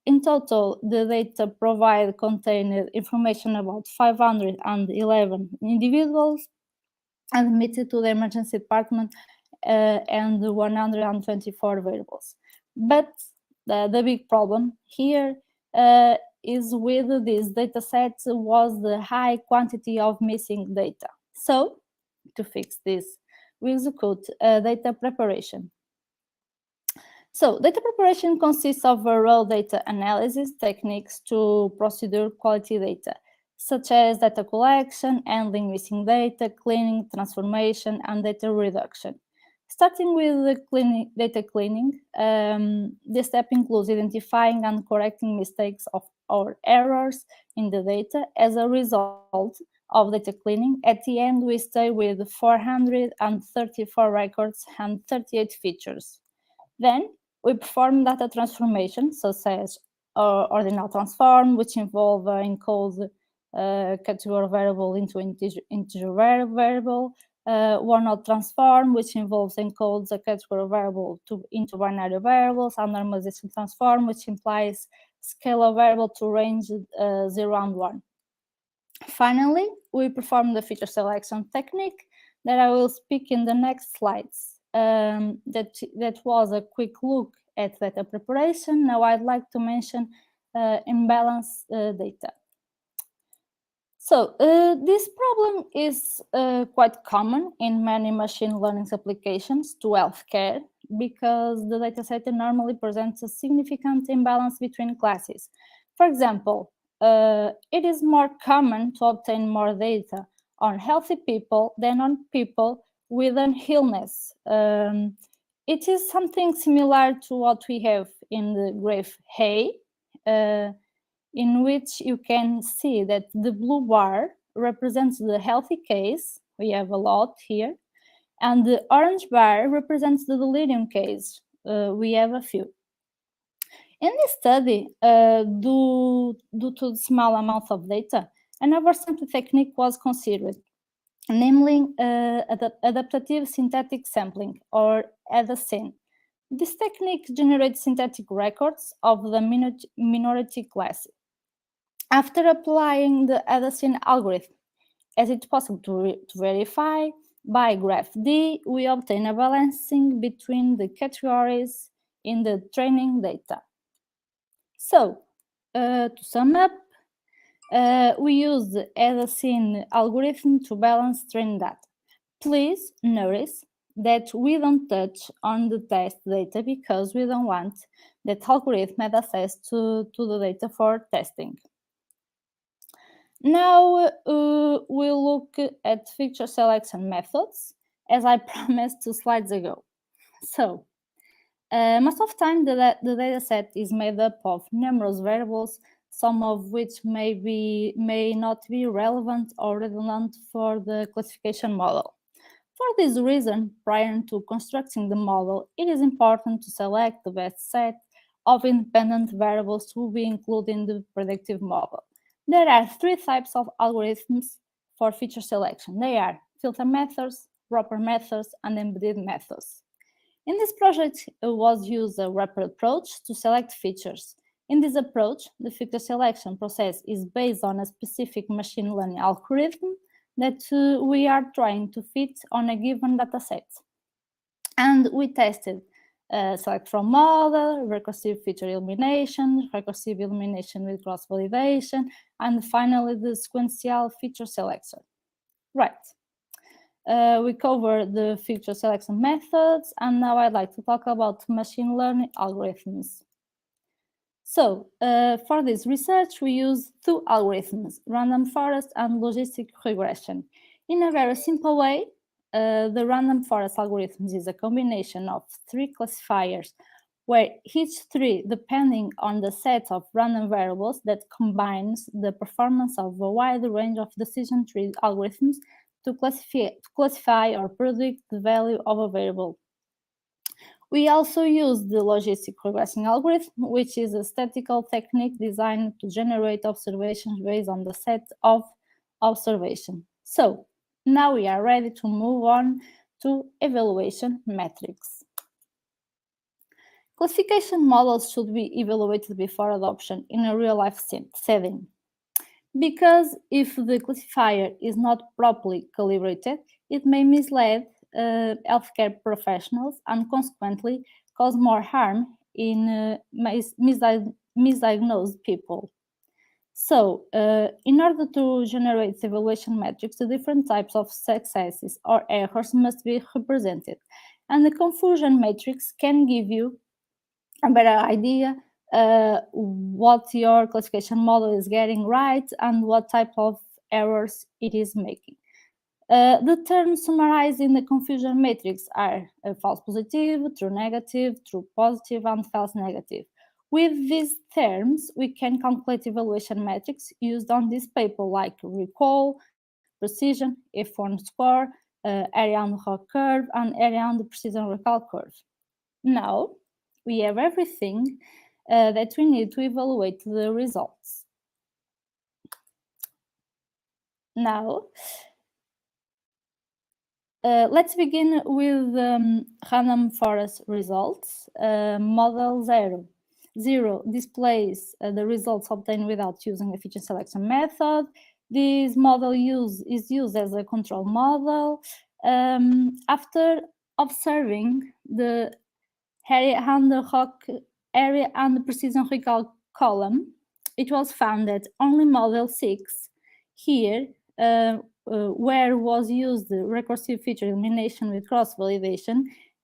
In total, the data provided contained information about 511 individuals admitted to the emergency department and 124 variables. But the big problem here is with this data set was the high quantity of missing data. So, to fix this, we execute data preparation. So, data preparation consists of raw data analysis techniques to procedure quality data, such as data collection, handling missing data, cleaning, transformation, and data reduction. Starting with the data cleaning, this step includes identifying and correcting mistakes or errors in the data. As a result of data cleaning, at the end, we stay with 434 records and 38 features. Then, we perform data transformation, such as ordinal transform, which involve encode category variable into integer variable, one-hot transform, which involves encodes a category variable into binary variables, and normalization transform, which implies scalar variable to range 0 and 1. Finally, we perform the feature selection technique that I will speak in the next slides. That was a quick look at data preparation. Now I'd like to mention imbalance data. So this problem is quite common in many machine learning applications to healthcare because the dataset normally presents a significant imbalance between classes. For example, it is more common to obtain more data on healthy people than on people with an illness. It is something similar to what we have in the graph A, in which you can see that the blue bar represents the healthy case. We have a lot here. And the orange bar represents the delirium case. We have a few. In this study, due to the small amount of data, an oversample technique was considered, namely adaptative synthetic sampling, or ADASYN. This technique generates synthetic records of the minority class. After applying the ADASYN algorithm, as it's possible to verify, by graph D, we obtain a balancing between the categories in the training data. So, to sum up, we use the ADASYN algorithm to balance training data. Please notice that we don't touch on the test data because we don't want that algorithm had access to the data for testing. Now we'll look at feature selection methods, as I promised 2 slides ago. So, most of the time the data set is made up of numerous variables, some of which may not be relevant or redundant for the classification model. For this reason, prior to constructing the model, it is important to select the best set of independent variables to be included in the predictive model. There are 3 types of algorithms for feature selection. They are filter methods, wrapper methods, and embedded methods. In this project, it was used a wrapper approach to select features. In this approach, the feature selection process is based on a specific machine learning algorithm that we are trying to fit on a given dataset. And we tested select from model, recursive feature elimination, recursive elimination with cross-validation, and finally the sequential feature selection. Right. We covered the feature selection methods, and now I'd like to talk about machine learning algorithms. So, for this research, we use two algorithms, random forest and logistic regression. In a very simple way, the random forest algorithms is a combination of three classifiers, where each three depending on the set of random variables that combines the performance of a wide range of decision tree algorithms to classify or predict the value of a variable. We also use the logistic regression algorithm, which is a statistical technique designed to generate observations based on the set of observation. So now we are ready to move on to evaluation metrics. Classification models should be evaluated before adoption in a real-life setting, because if the classifier is not properly calibrated, it may mislead healthcare professionals and consequently cause more harm in misdiagnosed people. So, in order to generate evaluation metrics, the different types of successes or errors must be represented, and the confusion matrix can give you a better idea what your classification model is getting right and what type of errors it is making. The terms summarized in the confusion matrix are false positive, true negative, true positive, and false negative. With these terms, we can calculate evaluation metrics used on this paper, like recall, precision, F1 score, area on the ROC curve, and area on the precision recall curve. Now, we have everything that we need to evaluate the results. Now, let's begin with random forest results. Model 0 displays the results obtained without using a feature selection method. This model is used as a control model. After observing the area and the ROC area and the precision recall column, it was found that only model 6 here, where was used the recursive feature elimination with cross-validation,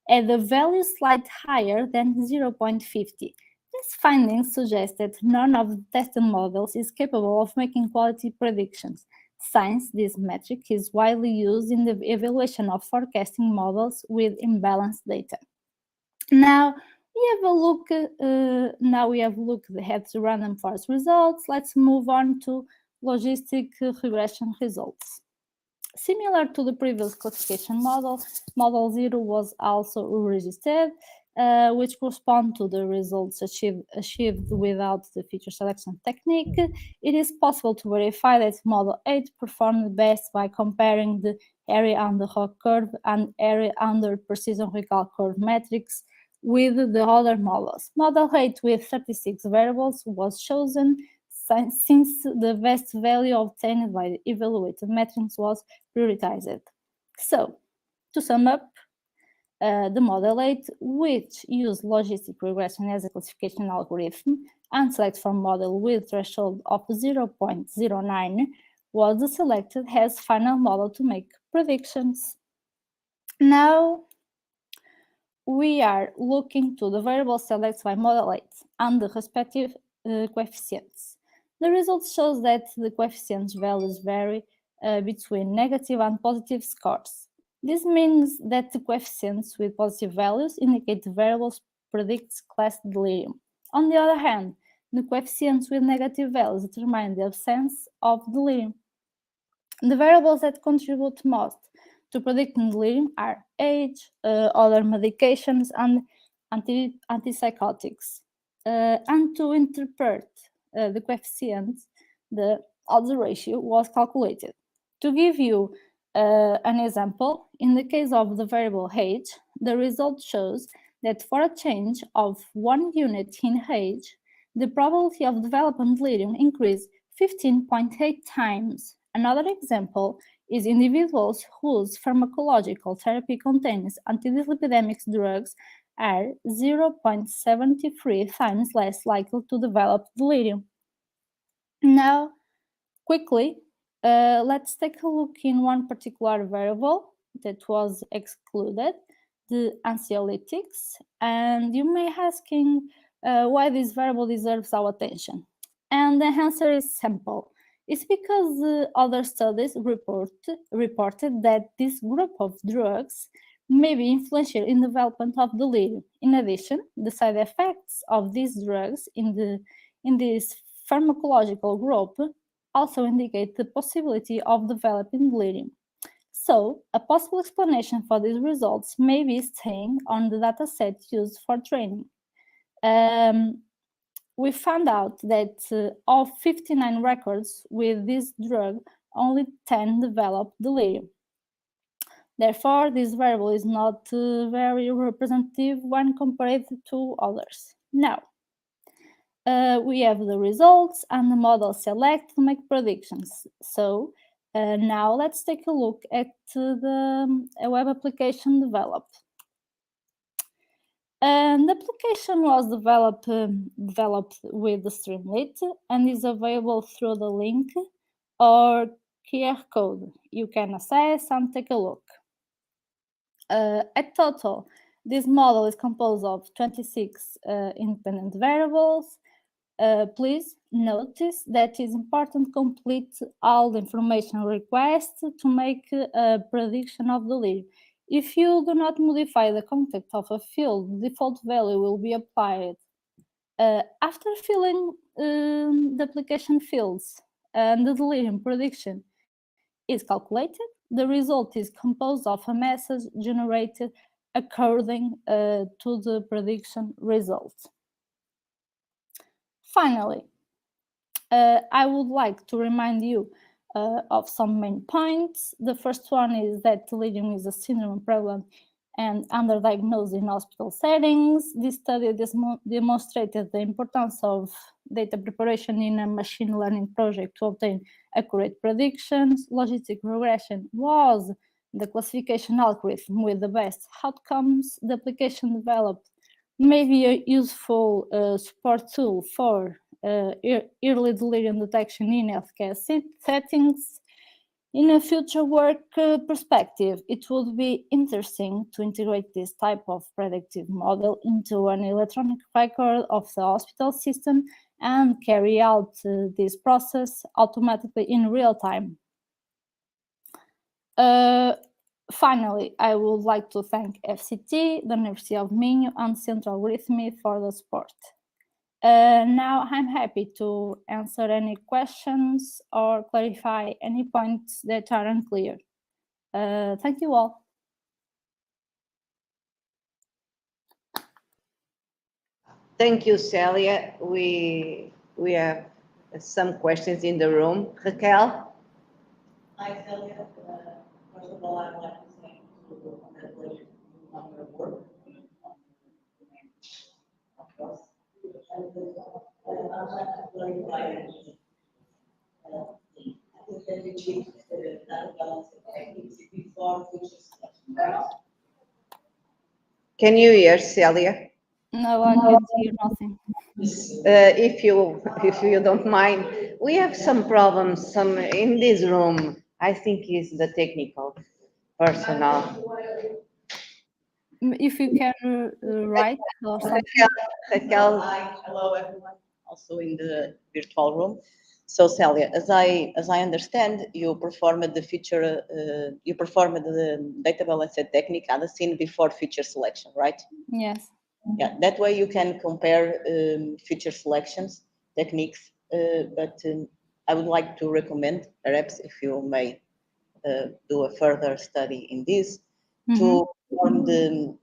had a value slightly higher than 0.50. These findings suggest that none of the tested models is capable of making quality predictions. Since this metric is widely used in the evaluation of forecasting models with imbalanced data. Now we have a look. At the random forest results. Let's move on to logistic regression results. Similar to the previous classification model, Model 0 was also registered, which correspond to the results achieved without the feature selection technique. It is possible to verify that Model 8 performed best by comparing the area under ROC curve and area under precision recall curve metrics with the other models. Model 8 with 36 variables was chosen since the best value obtained by the evaluated metrics was prioritized. So, to sum up, the Model 8, which used logistic regression as a classification algorithm and select from model with threshold of 0.09, was selected as final model to make predictions. Now, we are looking to the variable selected by Model 8 and the respective coefficients. The results shows that the coefficients values vary between negative and positive scores. This means that the coefficients with positive values indicate the variables predicts class delirium. On the other hand, the coefficients with negative values determine the absence of delirium. The variables that contribute most to predicting delirium are age, other medications, and antipsychotics. And to interpret the coefficients, the odds ratio was calculated. To give you an example, in the case of the variable age, the result shows that for a change of 1 unit in age, the probability of developing delirium increased 15.8 times. Another example is individuals whose pharmacological therapy contains antidyslipidemic drugs are 0.73 times less likely to develop delirium. Now, quickly, let's take a look in one particular variable, that was excluded, the anxiolytics, and you may asking why this variable deserves our attention. And the answer is simple. It's because other studies reported that this group of drugs may be influential in the development of delirium. In addition, the side effects of these drugs in this pharmacological group also indicate the possibility of developing delirium. So, a possible explanation for these results may be staying on the dataset used for training. We found out that of 59 records with this drug, only 10 developed delirium. Therefore, this variable is not very representative when compared to others. Now, we have the results and the model select to make predictions. So now let's take a look at the web application developed. The application was developed with the Streamlit and is available through the link or QR code. You can access and take a look. At total, this model is composed of 26 independent variables. Please notice that it's important to complete all the information requested to make a prediction of delirium. If you do not modify the content of a field, the default value will be applied. After filling the application fields and the delirium prediction is calculated, the result is composed of a message generated according to the prediction result. Finally, I would like to remind you of some main points. The first one is that delirium is a syndrome prevalent and underdiagnosed in hospital settings. This study demonstrated the importance of data preparation in a machine learning project to obtain accurate predictions. Logistic regression was the classification algorithm with the best outcomes. The application developed may be a useful support tool for early delirium detection in healthcare settings. In a future work perspective, it would be interesting to integrate this type of predictive model into an electronic record of the hospital system and carry out this process automatically in real time. Finally, I would like to thank FCT, the University of Minho, and Central Rhythmy for the support. Now I'm happy to answer any questions or clarify any points that are unclear. Thank you all. Thank you, Celia. We have some questions in the room. Raquel? Hi, Celia. First of all, I'd like to thank you for congratulations on your work. Of course. And I'd like to clarify I think that you achieved data balance techniques before feature selection, right? Can you hear Celia? No, I can't hear nothing. If you don't mind, we have some problems in this room. I think it's the technical personnel. If you can write or something. Raquel, Hi, hello everyone, also in the virtual room. So Celia, as I understand, you performed the data balance technique at the scene before feature selection, right? Yes. Yeah, that way you can compare feature selections techniques, but I would like to recommend, perhaps if you may do a further study in this, to perform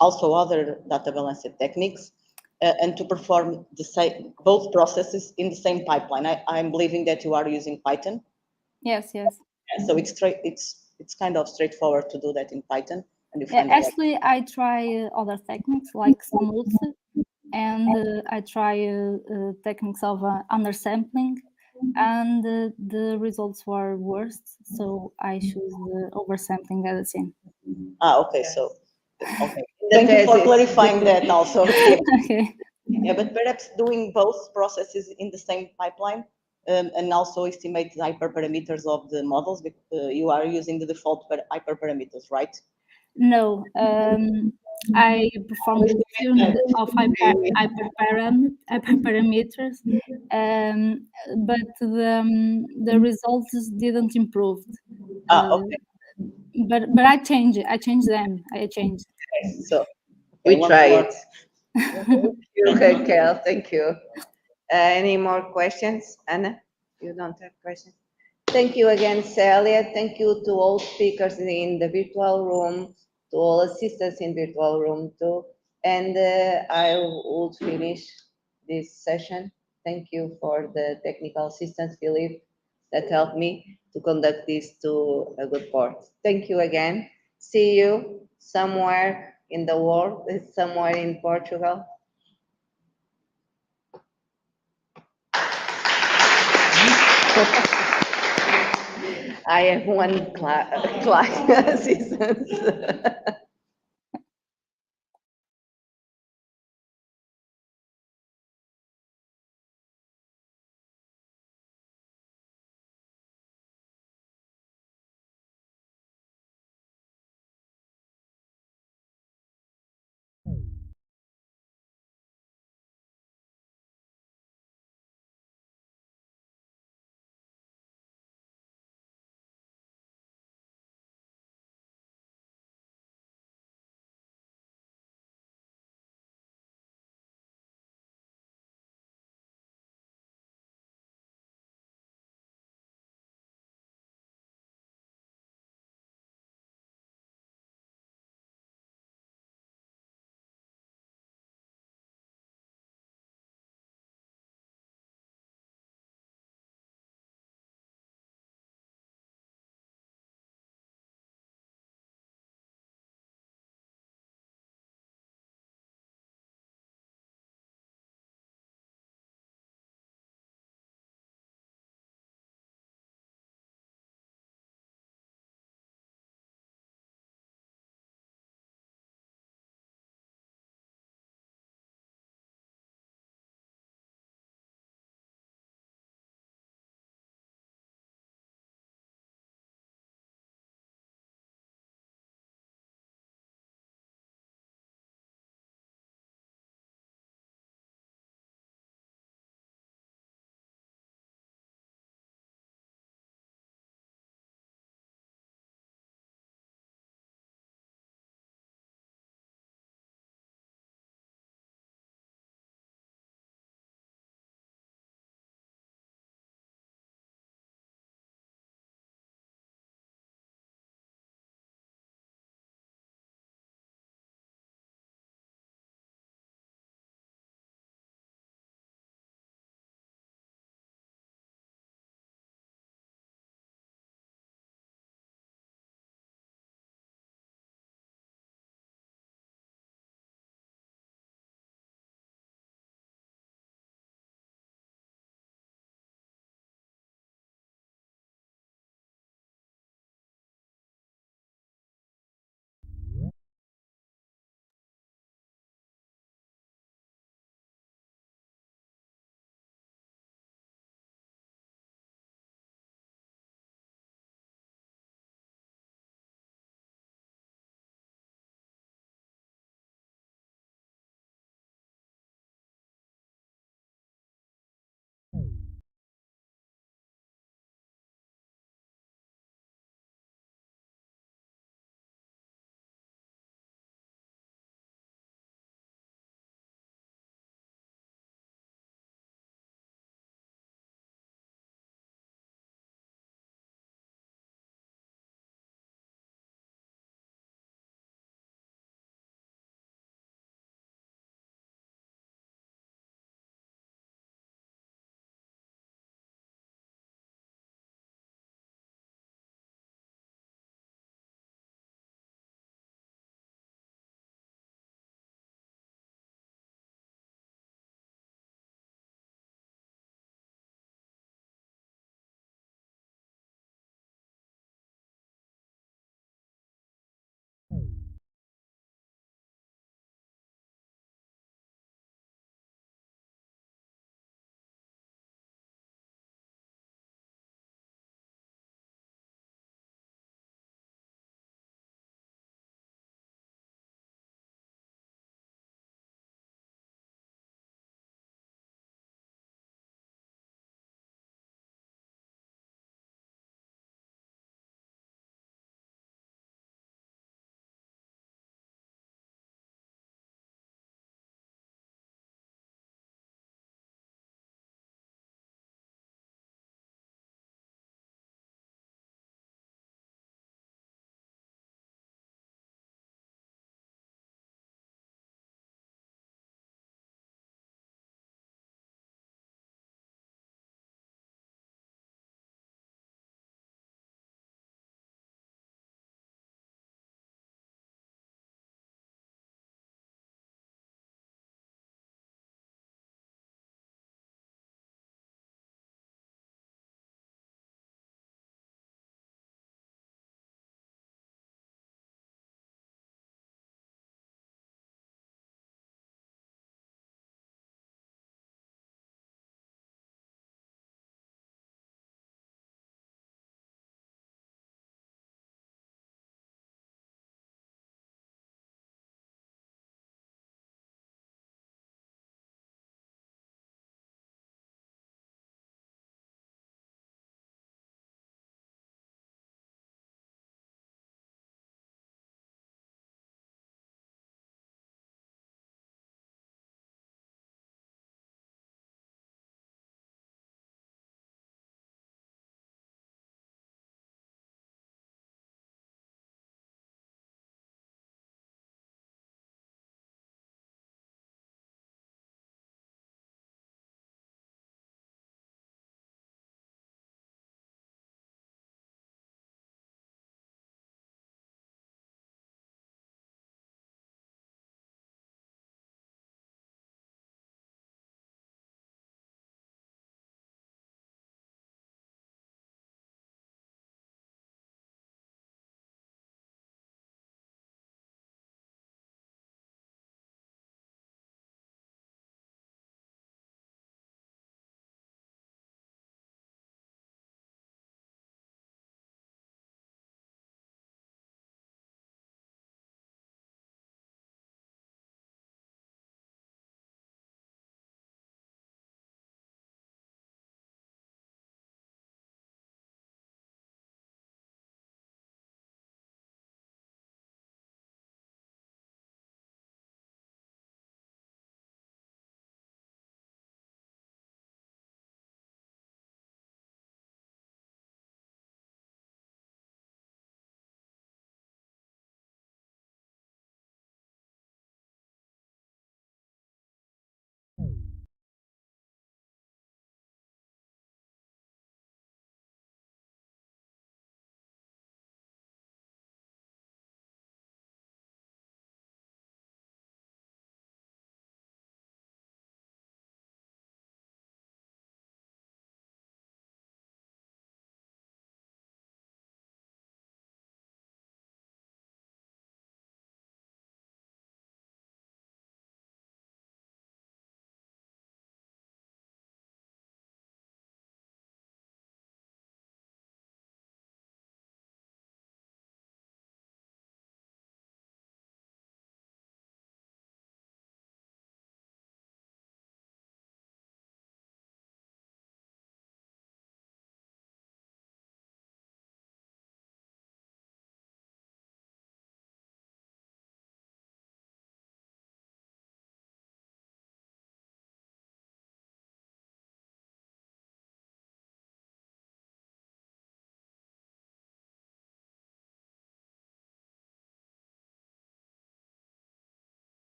also other data balance techniques and to perform both processes in the same pipeline. I'm believing that you are using Python. Yes, yes. So it's kind of straightforward to do that in Python. And you find actually, I try other techniques like smooth, and I try techniques of undersampling, and the results were worse. So I choose oversampling at the scene. Okay, so okay. Thank you for clarifying that also. Okay. Yeah, but perhaps doing both processes in the same pipeline and also estimate the hyperparameters of the models. You are using the default hyperparameters, right? No, I performed the tune of hyperparameters, but the results didn't improve. Okay. But I changed them. So We once try more. it. Thank you, Raquel. Thank you. Any more questions? Anna, you don't have questions? Thank you again, Celia. Thank you to all speakers in the virtual room, to all assistants in virtual room too. And I would finish this session. Thank you for the technical assistance, Philip, that helped me to conduct this to a good port. Thank you again. See you somewhere in the world, somewhere in Portugal. I have one client assistant.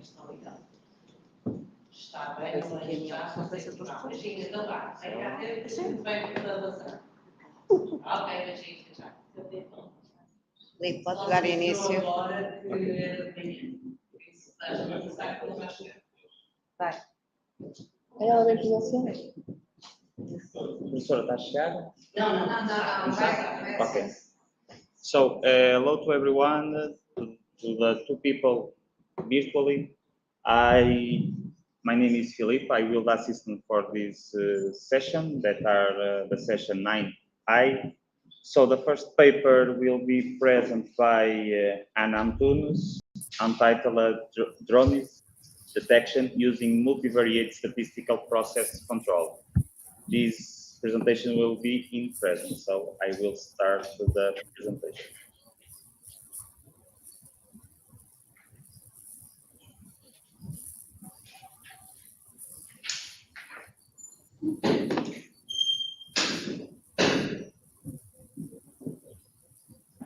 está ligado. Está bem, mas já não sei se não. Beijinhos, então vá. Eu preciso bem para avançar. Ok, beijinhos, já. Filipe, pode dar início. Agora que isso está com já chega. Vai. Ela vem presencial? Professora, está a chegar? Não, vai. Okay. So, hello to everyone, to the two people virtually. My name is Filipe. I will assist for this session that are the session 9I. So the first paper will be presented by Ana Antunes, Untitled Drones Detection using Multivariate Statistical Process Control. This presentation will be in present, so I will start with the presentation.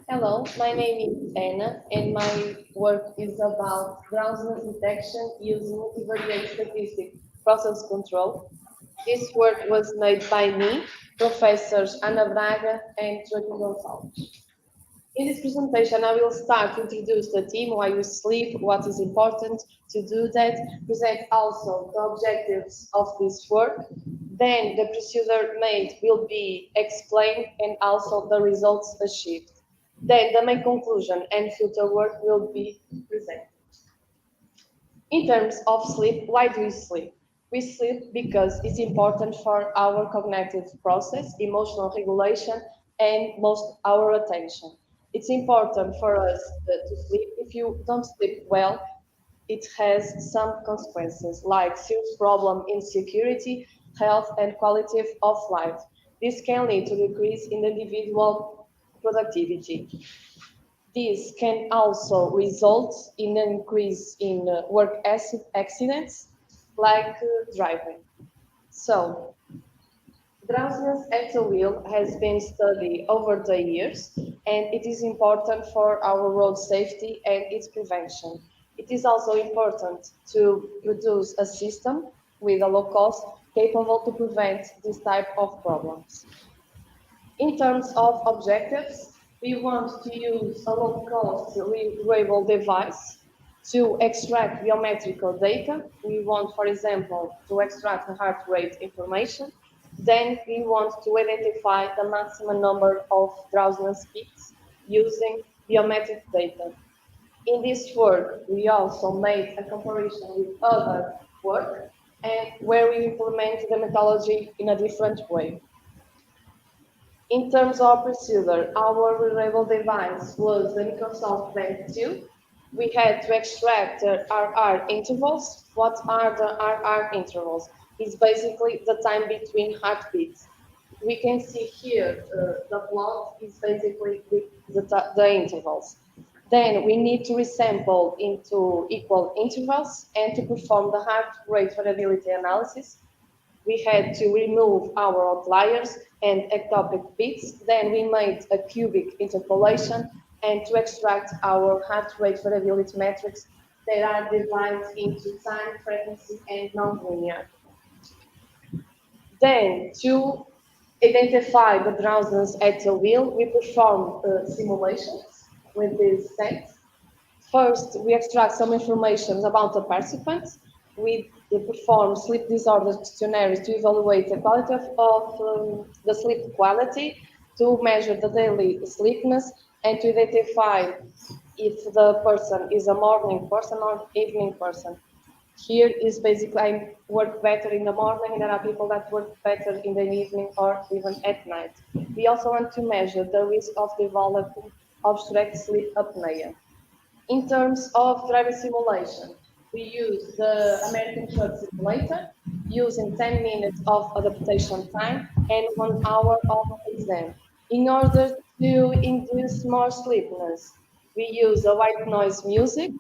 Hello, my name is Anna, and my work is about drowsiness detection using multivariate statistic process control. This work was made by me, Professors Ana Braga and Joaquim Gonçalves. In this presentation, I will start to introduce the team, why we sleep, what is important to do that, present also the objectives of this work. Then the procedure made will be explained and also the results achieved. Then the main conclusion and future work will be presented. In terms of sleep, why do we sleep? We sleep because it's important for our cognitive process, emotional regulation, and most our attention. It's important for us to sleep. If you don't sleep well, it has some consequences like serious problem in security, health, and quality of life. This can lead to decrease in individual productivity. This can also result in an increase in work accidents like driving. So, drowsiness at the wheel has been studied over the years, and it is important for our road safety and its prevention. It is also important to produce a system with a low cost capable to prevent this type of problems. In terms of objectives, we want to use a low-cost wearable device to extract biometrical data. We want, for example, to extract the heart rate information. Then we want to identify the maximum number of drowsiness peaks using biometric data. In this work, we also made a comparison with other work and where we implement the methodology in a different way. In terms of procedure, our wearable device was the Microsoft Band 2. We had to extract the RR intervals. What are the RR intervals? It's basically the time between heartbeats. We can see here the plot is basically the intervals. Then we need to resample into equal intervals and to perform the heart rate variability analysis. We had to remove our outliers and ectopic bits. Then we made a cubic interpolation and to extract our heart rate variability metrics that are divided into time, frequency, and nonlinear. Then to identify the drowsiness at the wheel, we perform simulations with these sets. First, we extract some information about the participants. We perform sleep disorder questionnaires to evaluate the quality of the sleep quality, to measure the daily sleepiness, and to identify if the person is a morning person or evening person. Here is basically I work better in the morning, and there are people that work better in the evening or even at night. We also want to measure the risk of developing obstructive sleep apnea. In terms of driver simulation, we use the American Truck Simulator using 10 minutes of adaptation time and 1 hour of exam. In order to induce more sleepiness, we use a white noise music,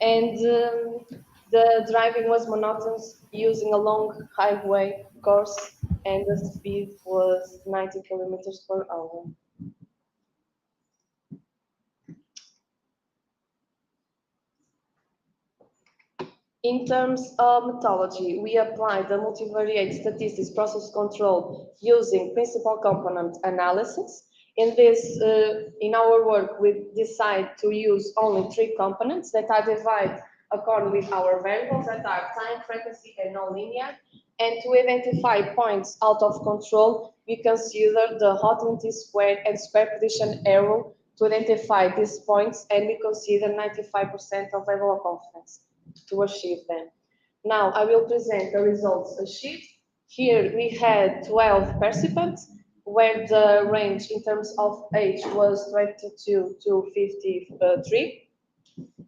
and the driving was monotonous using a long highway course, and the speed was 90 kilometers per hour. In terms of methodology, we applied the multivariate statistics process control using principal component analysis. In this, in our work, we decide to use only 3 components that are divided according with our variables that are time, frequency, and nonlinear. And to identify points out of control, we consider the opportunity squared and square prediction error to identify these points, and we consider 95% of level of confidence to achieve them. Now I will present the results achieved. Here we had 12 participants, where the range in terms of age was 22 to 53.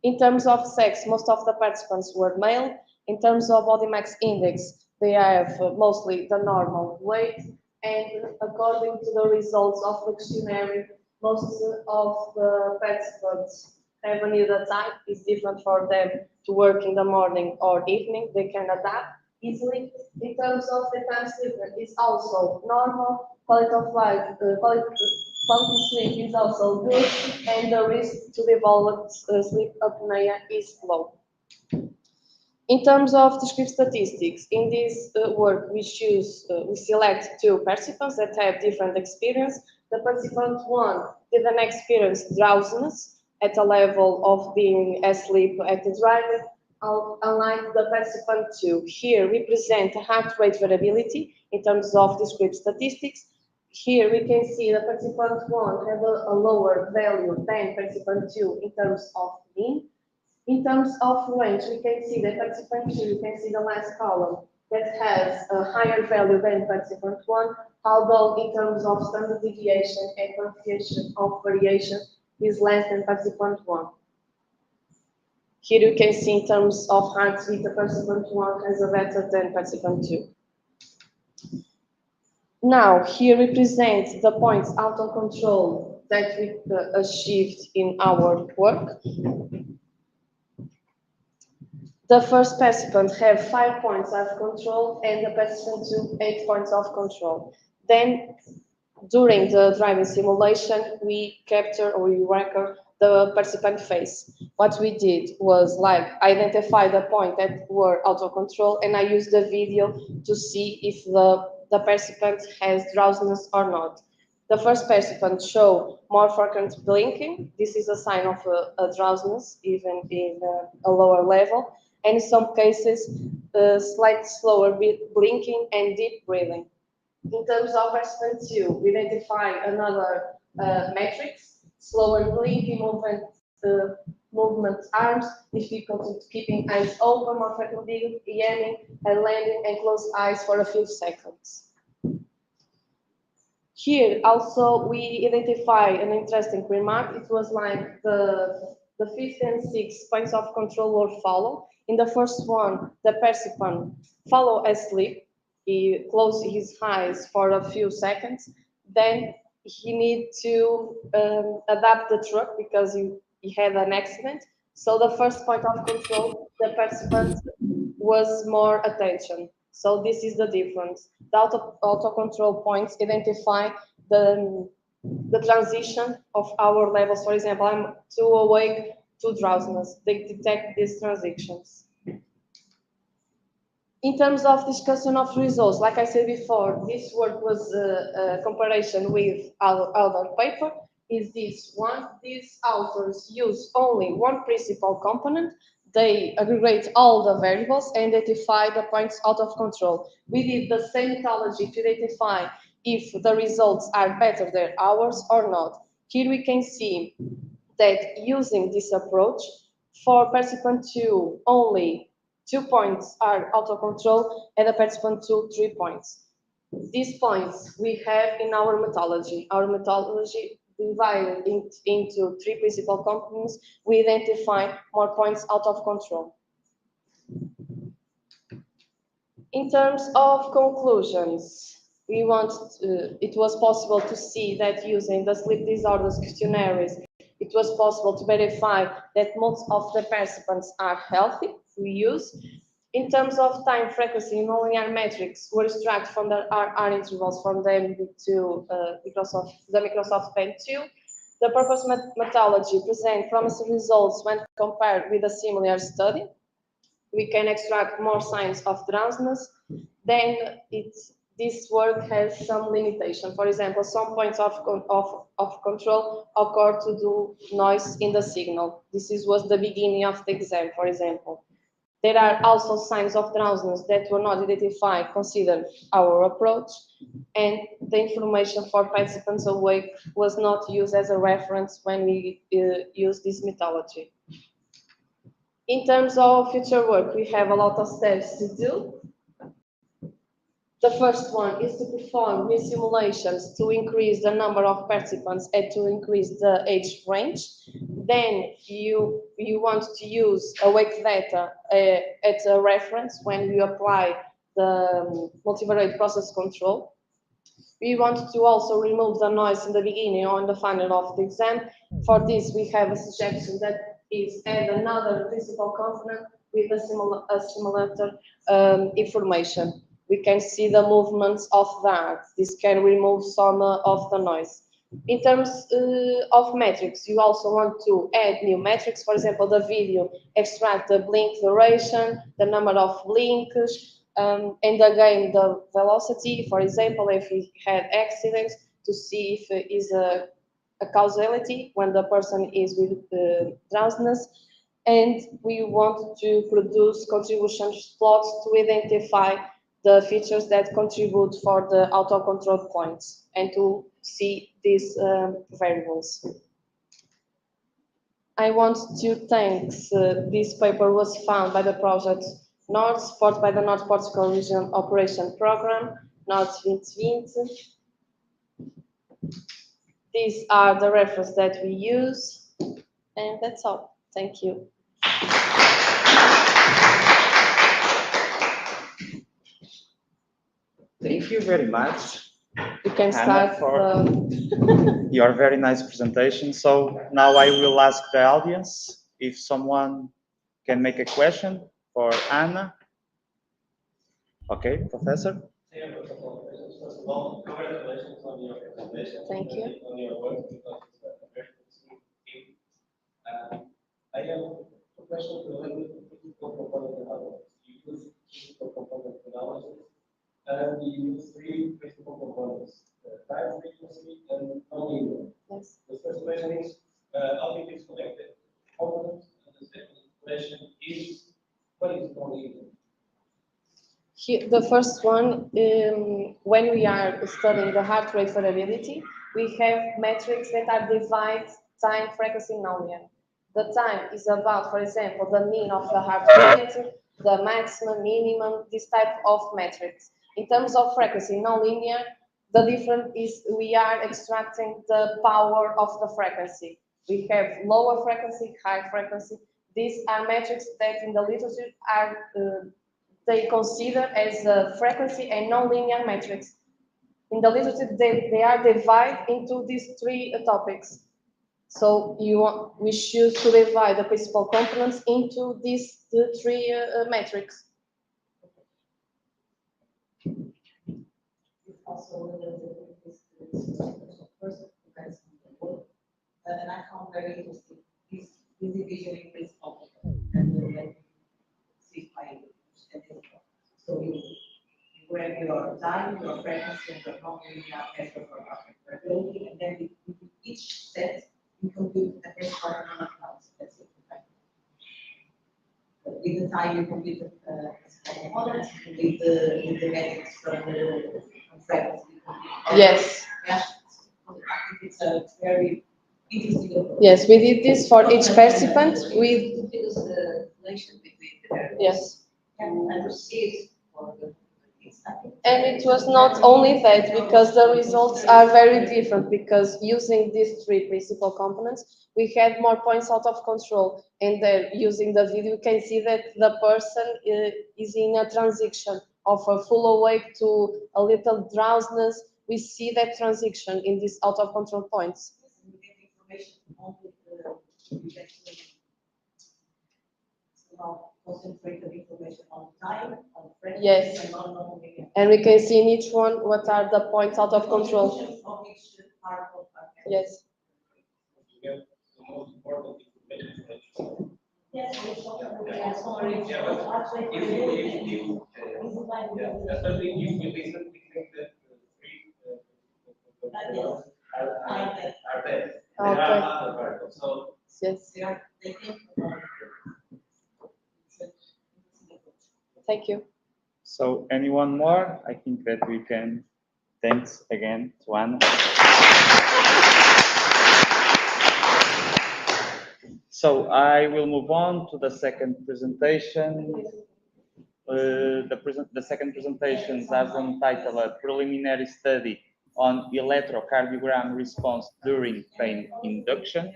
In terms of sex, most of the participants were male. In terms of body mass index, they have mostly the normal weight. And according to the results of the questionnaire, most of the participants have a need type. It's different for them to work in the morning or evening. They can adapt easily. In terms of the time sleep, it's also normal. Quality of life, quality sleep is also good, and the risk to develop sleep apnea is low. In terms of descriptive statistics, in this work we select 2 participants that have different experience. The participant 1 didn't experience drowsiness at a level of being asleep at the driving, unlike the participant 2. Here we present heart rate variability in terms of descriptive statistics. Here we can see the participant 1 have a lower value than participant 2 in terms of mean. In terms of range, we can see that participant 2, you can see the last column, that has a higher value than participant 1, although in terms of standard deviation and quantification of variation is less than participant 1. Here you can see in terms of heart rate, the participant 1 has a better than participant 2. Now, here we present the points out of control that we achieved in our work. The first participant have 5 points of control, and the participant 2, 8 points of control. Then, during the driving simulation, we capture or we record the participant face. What we did was identify the point that were out of control, and I used the video to see if the participant has drowsiness or not. The first participant showed more frequent blinking. This is a sign of a drowsiness, even in a lower level. And in some cases, slight slower blinking and deep breathing. In terms of participant 2, we identify another matrix, slower blinking, movement arms, difficulty keeping eyes open, more frequently yamming and landing, and close eyes for a few seconds. Here also we identify an interesting remark. It was like the 5th and 6th points of control were follow. In the first one, the participant follow asleep. He closed his eyes for a few seconds. Then he need to adapt the truck because he had an accident. So the first point of control, the participant was more attention. So this is the difference. The auto control points identify the transition of our levels. For example, I'm too awake to drowsiness. They detect these transitions. In terms of discussion of results, like I said before, this work was a comparison with other paper. Is this one? These authors use only one principal component. They aggregate all the variables and identify the points out of control. We did the same methodology to identify if the results are better than ours or not. Here we can see that using this approach, for participant 2, only 2 points are out of control, and the participant 2, 3 points. These points we have in our methodology. Our methodology divided into 3 principal components. We identify more points out of control. In terms of conclusions, it was possible to see that using the sleep disorders questionnaires, it was possible to verify that most of the participants are healthy. We use. In terms of time, frequency, and nonlinear metrics were extracted from the R intervals from them to the Microsoft Pen 2. The purpose methodology presents promising results when compared with a similar study. we can extract more signs of drowsiness, then this work has some limitation. For example, some points of control occur to do noise in the signal. This was the beginning of the exam, for example. There are also signs of drowsiness that were not identified considering our approach, and the information for participants awake was not used as a reference when we use this methodology. In terms of future work, we have a lot of steps to do. The first one is to perform new simulations to increase the number of participants and to increase the age range. Then you want to use awake data as a reference when you apply the multivariate process control. We want to also remove the noise in the beginning or in the final of the exam. For this, we have a suggestion that is add another principal component with a simulator information. We can see the movements of that. This can remove some of the noise. In terms of metrics, you also want to add new metrics. For example, the video, extract the blink duration, the number of blinks, and again, the velocity. For example, if we had accidents, to see if it is a causality when the person is with drowsiness. And we want to produce contribution plots to identify the features that contribute for the auto-control points and to see these variables. I want to thank this paper was found by the project North, supported by the North Portugal Regional Operation Program, North 2020. These are the references that we use, and that's all. Thank you. Thank you very much. You can Anna, start for your very nice presentation. So now I will ask the audience if someone can make a question for Anna. Okay, Professor. First of all, congratulations on your presentation. Thank you. On your work, because it's a very interesting thing. I have a question related to physical component analysis. You use physical component analysis, and you use three principal components: time, frequency, and nonlinear. Yes. The first question is how it is connected components, and the second question is what is nonlinear? The first one, when we are studying the heart rate variability, we have metrics that are divided time, frequency, nonlinear. The time is about, for example, the mean of the heart rate, the maximum, minimum, this type of metrics. In terms of frequency, nonlinear, the difference is we are extracting the power of the frequency. We have lower frequency, high frequency. These are metrics that in the literature are they consider as frequency and nonlinear metrics. In the literature, they are divided into these three topics. So we choose to divide the principal components into these three metrics. Also, first depends on the work, and I found very interesting this division in principle and see if I understand it. So you grab your time, your frequency, and your nonlinear measure for variability, and then with each set you compute a principal analysis. That's it. With the time you compute the components, with the metrics from the frequency. Yes. Yeah. I think it's a very interesting approach. Yes, we did this for each participant. We Because the relation between the variables. yes. And proceed for the And it was not only that, because the results are very different, because using these three principal components, we had more points out of control. And then using the video, you can see that the person is in a transition of a full awake to a little drowsiness. We see that transition in these out of control points. we get information only we get concentrated information on time, on frequency, Yes. and on nonlinear. And we can see in each one what are the points out of control. Of each part of Yes. You get the most important information that you Especially if you listen, we think that three are there. There are other variables. So Yes. Thank you. So anyone more? I think that we can. Thanks again to Anna. So I will move on to the second presentation. The second presentation is entitled a preliminary study on electrocardiogram response during pain induction.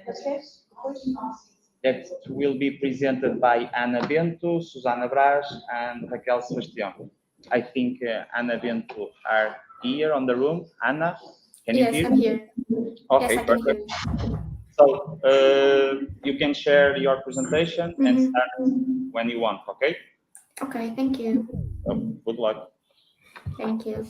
That will be presented by Ana Bento, Susana Braz, and Raquel Sebastião. I think Ana Bento are here on the room. Anna, can you hear? Yes, I'm here. Okay, Yes, I can hear perfect. you. So you can share your presentation and start when you want, okay? Okay, thank you. Good luck. Thank you.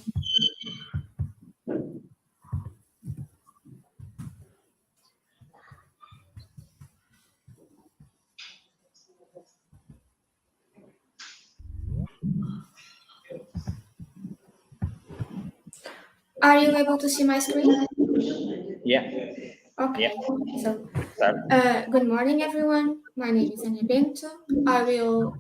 Are you able to see my screen? Yeah. Okay, so Start. good morning, everyone. My name is Ana Bento. I will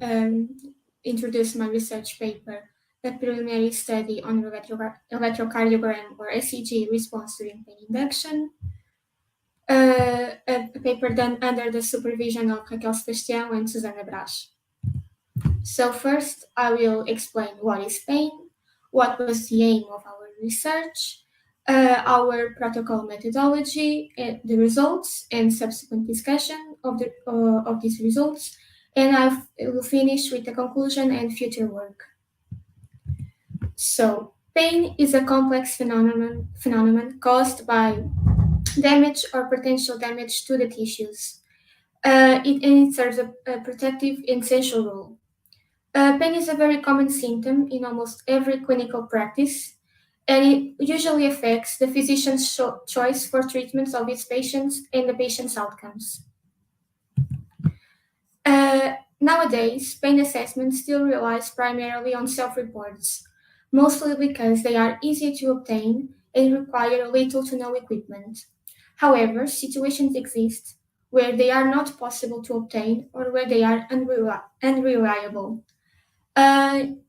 introduce my research paper, the preliminary study on electrocardiogram or ECG response during pain induction. A paper done under the supervision of Raquel Sebastião and Susana Braz. So first, I will explain what is pain, what was the aim of our research, our protocol methodology, the results, and subsequent discussion of these results, and I will finish with the conclusion and future work. So, pain is a complex phenomenon caused by damage or potential damage to the tissues. It serves a protective and essential role. Pain is a very common symptom in almost every clinical practice, and it usually affects the physician's choice for treatments of his patients and the patient's outcomes. Nowadays, pain assessment still relies primarily on self-reports, mostly because they are easy to obtain and require little to no equipment. However, situations exist where they are not possible to obtain or where they are unreliable.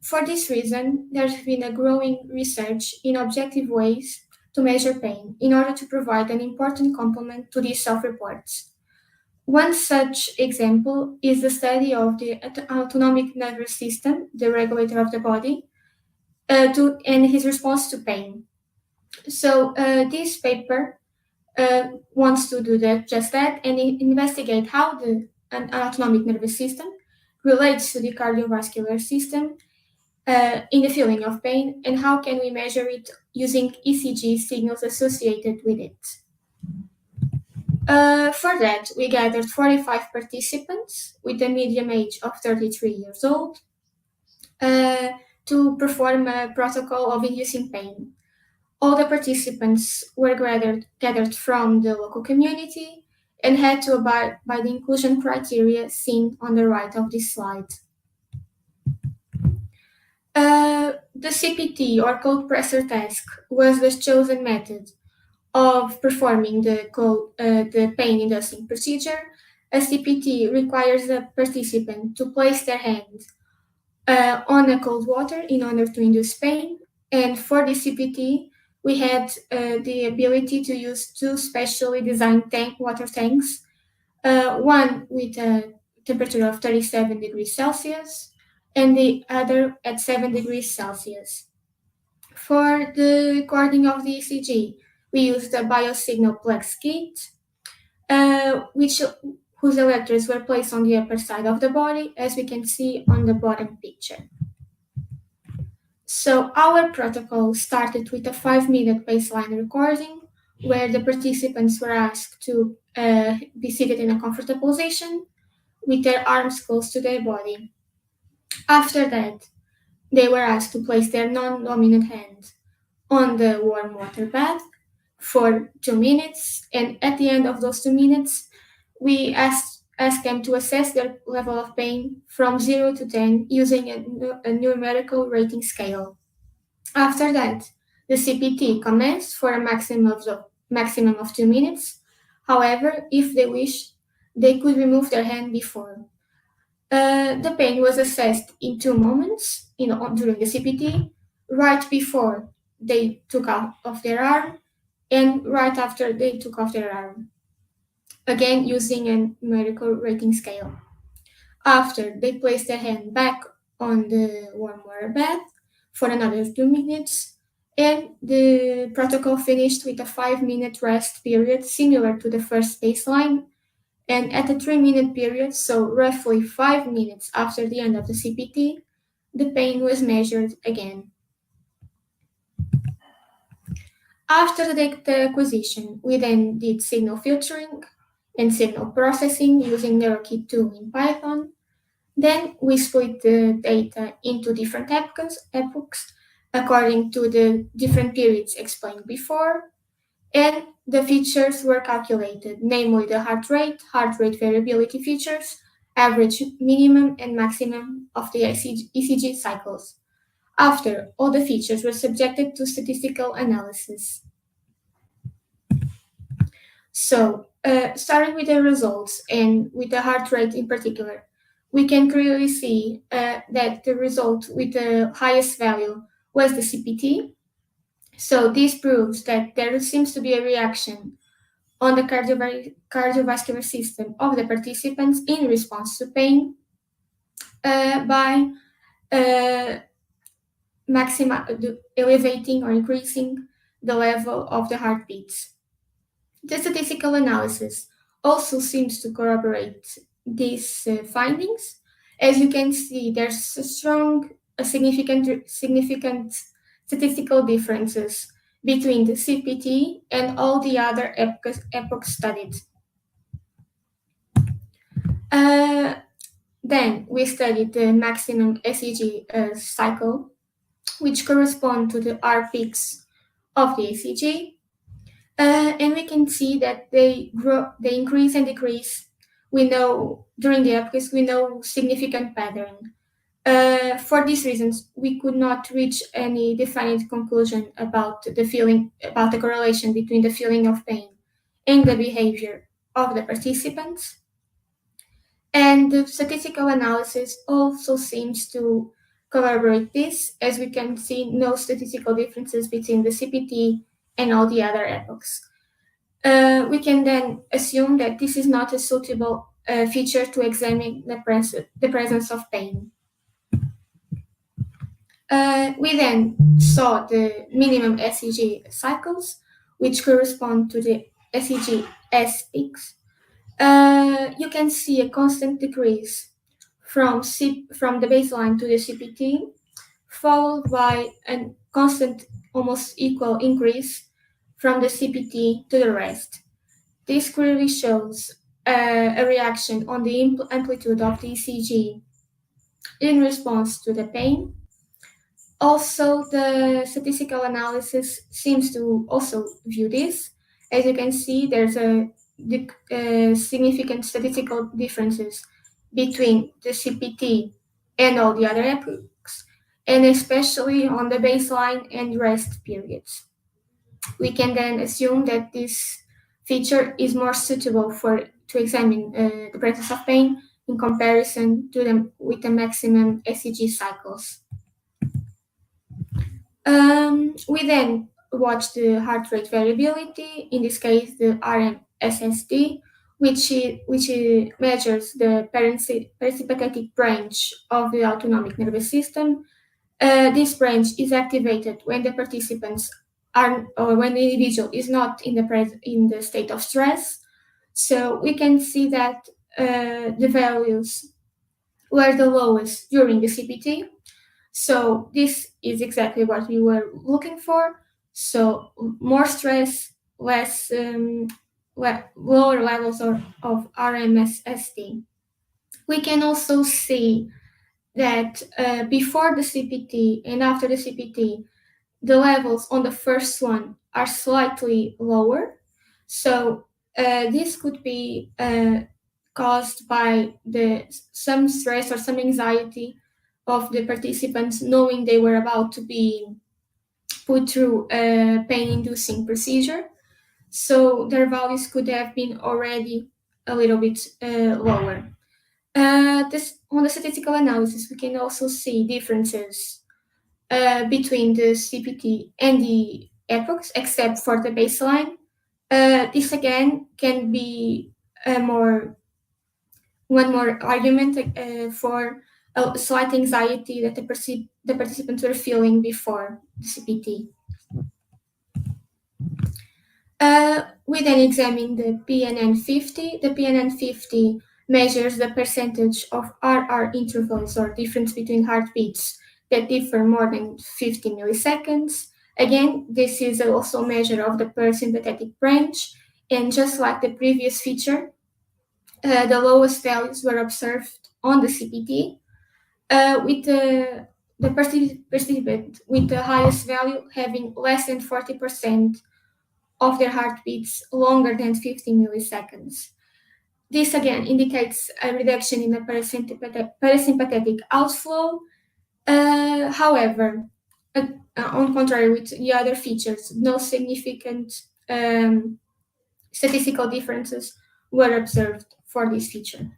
For this reason, there's been a growing research in objective ways to measure pain in order to provide an important complement to these self-reports. One such example is the study of the autonomic nervous system, the regulator of the body, and his response to pain. So this paper wants to do just that and investigate how the autonomic nervous system relates to the cardiovascular system in the feeling of pain, and how can we measure it using ECG signals associated with it. For that, we gathered 45 participants with a median age of 33 years old to perform a protocol of inducing pain. All the participants were gathered from the local community and had to abide by the inclusion criteria seen on the right of this slide. The CPT or cold pressor task was the chosen method of performing the pain-inducing procedure. A CPT requires a participant to place their hand on a cold water in order to induce pain. And for the CPT, we had the ability to use two specially designed water tanks, one with a temperature of 37 degrees Celsius and the other at 7 degrees Celsius. For the recording of the ECG, we used a biosignal plex kit, whose electrodes were placed on the upper side of the body, as we can see on the bottom picture. So our protocol started with a 5-minute baseline recording, where the participants were asked to be seated in a comfortable position with their arms close to their body. After that, they were asked to place their non-dominant hand on the warm water bath for 2 minutes, and at the end of those 2 minutes, we asked asked them to assess their level of pain from 0 to 10 using a numerical rating scale. After that, the CPT commenced for a maximum of 2 minutes. However, if they wished, they could remove their hand before. The pain was assessed in 2 moments during the CPT, right before they took off their arm and right after they took off their arm, again using a numerical rating scale. After, they placed their hand back on the warm water bath for another 2 minutes, and the protocol finished with a 5-minute rest period similar to the first baseline. And at a 3-minute period, so roughly 5 minutes after the end of the CPT, the pain was measured again. After the data acquisition, we then did signal filtering and signal processing using NeuroKit 2 in Python. Then we split the data into different epochs according to the different periods explained before, and the features were calculated, namely the heart rate variability features, average, minimum, and maximum of the ECG cycles. After, all the features were subjected to statistical analysis. So, starting with the results and with the heart rate in particular, we can clearly see that the result with the highest value was the CPT. So this proves that there seems to be a reaction on the cardiovascular system of the participants in response to pain by elevating or increasing the level of the heartbeats. The statistical analysis also seems to corroborate these findings. As you can see, there's significant statistical differences between the CPT and all the other epochs studied. Then we studied the maximum ECG cycle, which correspond to the R peaks of the ECG. And we can see that they increase and decrease. We know during the epochs, we know significant pattern. For these reasons, we could not reach any definite conclusion about the correlation between the feeling of pain and the behavior of the participants. And the statistical analysis also seems to corroborate this, as we can see no statistical differences between the CPT and all the other epochs. We can then assume that this is not a suitable feature to examine the presence of pain. We then saw the minimum ECG cycles, which correspond to the ECG-S peaks. You can see a constant decrease from the baseline to the CPT, followed by a constant, almost equal increase from the CPT to the rest. This clearly shows a reaction on the amplitude of the ECG in response to the pain. Also, the statistical analysis seems to also view this. As you can see, there's significant statistical differences between the CPT and all the other epochs, and especially on the baseline and rest periods. We can then assume that this feature is more suitable to examine the presence of pain in comparison with the maximum ECG cycles. We then watched the heart rate variability, in this case the RMSSD, which measures the parasympathetic branch of the autonomic nervous system. This branch is activated when the participants or when the individual is not in the state of stress. So we can see that the values were the lowest during the CPT. So this is exactly what we were looking for. So more stress, lower levels of RMSSD. We can also see that before the CPT and after the CPT, the levels on the first one are slightly lower. So this could be caused by some stress or some anxiety of the participants knowing they were about to be put through a pain-inducing procedure. So their values could have been already a little bit lower. On the statistical analysis, we can also see differences between the CPT and the epochs, except for the baseline. This again can be one more argument for a slight anxiety that the participants were feeling before the CPT. We then examine the PNN50. The PNN50 measures the percentage of RR intervals, or difference between heartbeats, that differ more than 50 milliseconds. Again, this is also a measure of the parasympathetic branch, and just like the previous feature, the lowest values were observed on the CPT, with the participant with the highest value having less than 40% of their heartbeats longer than 50 milliseconds. This again indicates a reduction in the parasympathetic outflow. However, on contrary with the other features, no significant statistical differences were observed for this feature.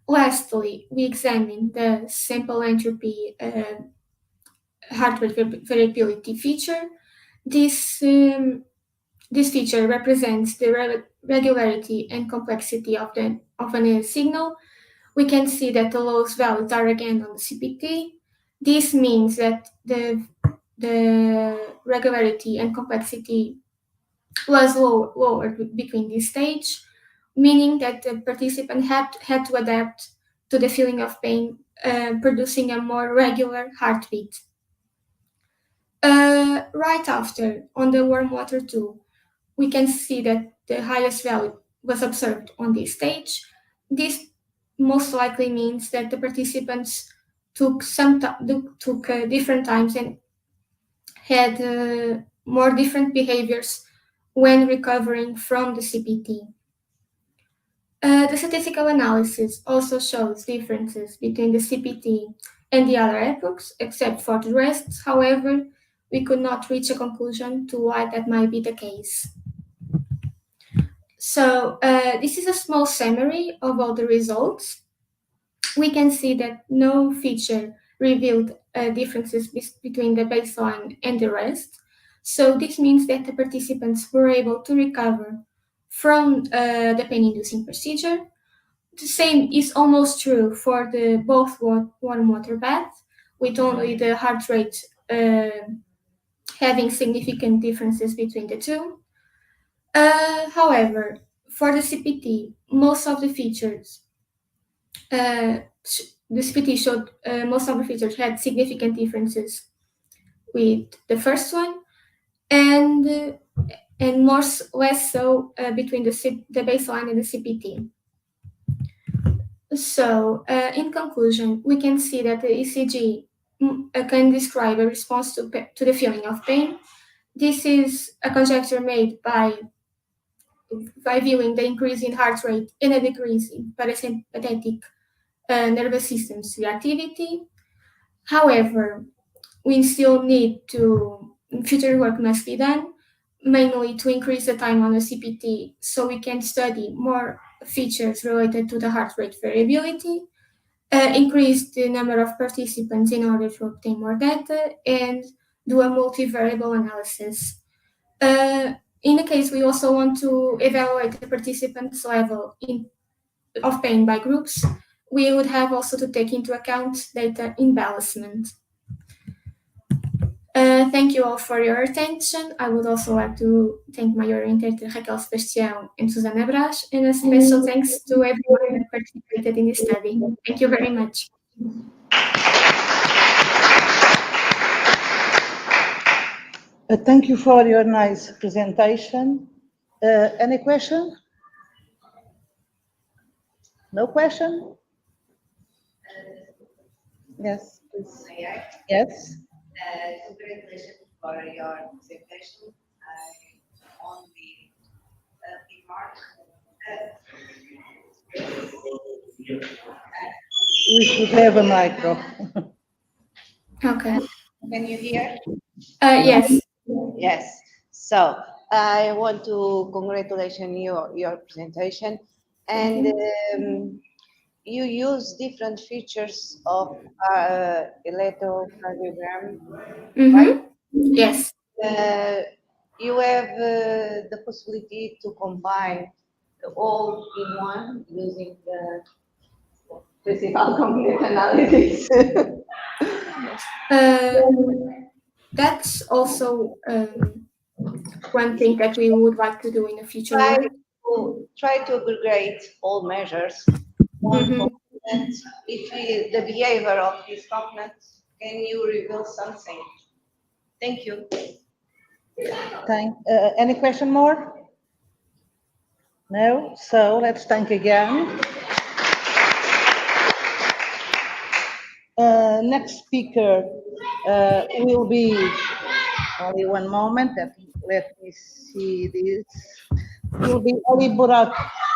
Lastly, we examine the sample entropy heart rate variability feature. This feature represents the regularity and complexity of a signal. We can see that the lowest values are again on the CPT. This means that the regularity and complexity was lower between this stage, meaning that the participant had to adapt to the feeling of pain, producing a more regular heartbeat. Right after, on the warm water 2, we can see that the highest value was observed on this stage. This most likely means that the participants took different times and had more different behaviors when recovering from the CPT. The statistical analysis also shows differences between the CPT and the other epochs, except for the rest. However, we could not reach a conclusion to why that might be the case. So this is a small summary of all the results. We can see that no feature revealed differences between the baseline and the rest. So this means that the participants were able to recover from the pain-inducing procedure. The same is almost true for the both warm water bath, with only the heart rate having significant differences between the two. However, for the CPT, most of the features, the CPT showed most of the features had significant differences with the first one, and less so between the baseline and the CPT. So, in conclusion, we can see that the ECG can describe a response to the feeling of pain. This is a conjecture made by viewing the increase in heart rate and a decrease in parasympathetic nervous system's reactivity. However, we still need future work must be done, mainly to increase the time on the CPT so we can study more features related to the heart rate variability, increase the number of participants in order to obtain more data, and do a multivariable analysis. In the case, we also want to evaluate the participants' level of pain by groups. We would have also to take into account data imbalancement. Thank you all for your attention. I would also like to thank my orientator Raquel Sebastião and Susana Brás, and a special thanks to everyone that participated in this study. Thank you very much. Thank you for your nice presentation. Any question? No question? Yes, please. Yes. Congratulations for your presentation. I only remark we should have a micro. Okay. Can you hear? Yes. Yes. So I want to congratulate your presentation, and you use different features of electrocardiogram. Mm-hmm. Yes. You have the possibility to combine all in one using the principal component analysis. That's also one thing that we would like to do in the future. Try to aggregate all measures. One component, if the behavior of this component, can you reveal something? Thank you. Any question more? No? So let's thank again. Next speaker will be, only one moment, let me see this. Will be Ali Burak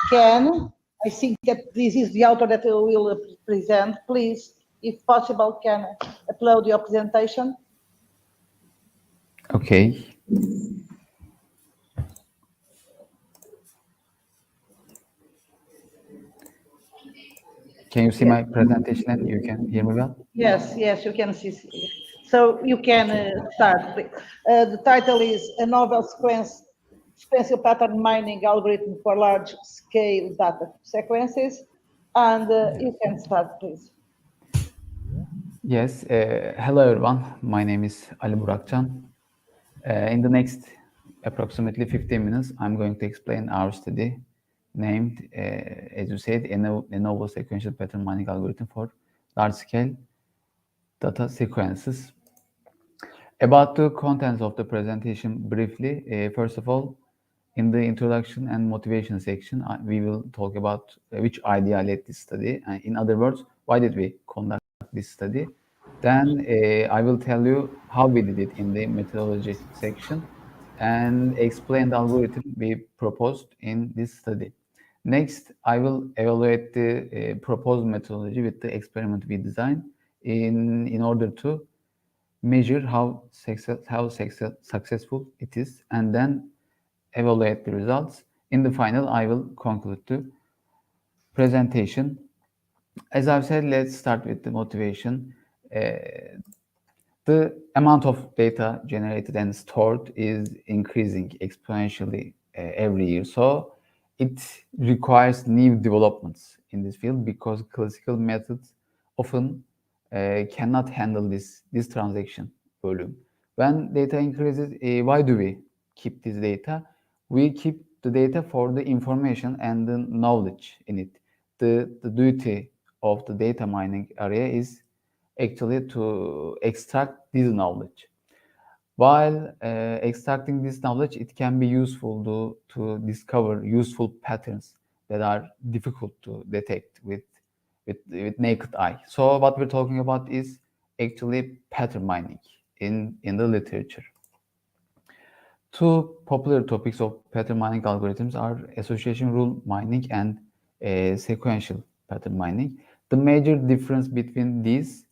Ken. I think that this is the author that will present. Please, if possible, can upload your presentation. Okay. Can you see my presentation and you can hear me well? Yes, yes, you can see. So you can start. The title is A Novel Sequential Pattern Mining Algorithm for Large-Scale Data Sequences. And you can start, please. Yes. Hello, everyone. My name is Ali Burakcan. In the next approximately 15 minutes, I'm going to explain our study named, as you said, a novel sequential pattern mining algorithm for large-scale data sequences. About the contents of the presentation briefly, first of all, in the introduction and motivation section, we will talk about which idea led this study. In other words, why did we conduct this study? Then I will tell you how we did it in the methodology section and explain the algorithm we proposed in this study. Next, I will evaluate the proposed methodology with the experiment we designed in order to measure how successful it is, and then evaluate the results. In the final, I will conclude the presentation. As I've said, let's start with the motivation. The amount of data generated and stored is increasing exponentially every year. So it requires new developments in this field because classical methods often cannot handle this transaction volume. When data increases, why do we keep this data? We keep the data for the information and the knowledge in it. The duty of the data mining area is actually to extract this knowledge. While extracting this knowledge, it can be useful to discover useful patterns that are difficult to detect with naked eye. So what we're talking about is actually pattern mining in the literature. Two popular topics of pattern mining algorithms are association rule mining and sequential pattern mining. The major difference between these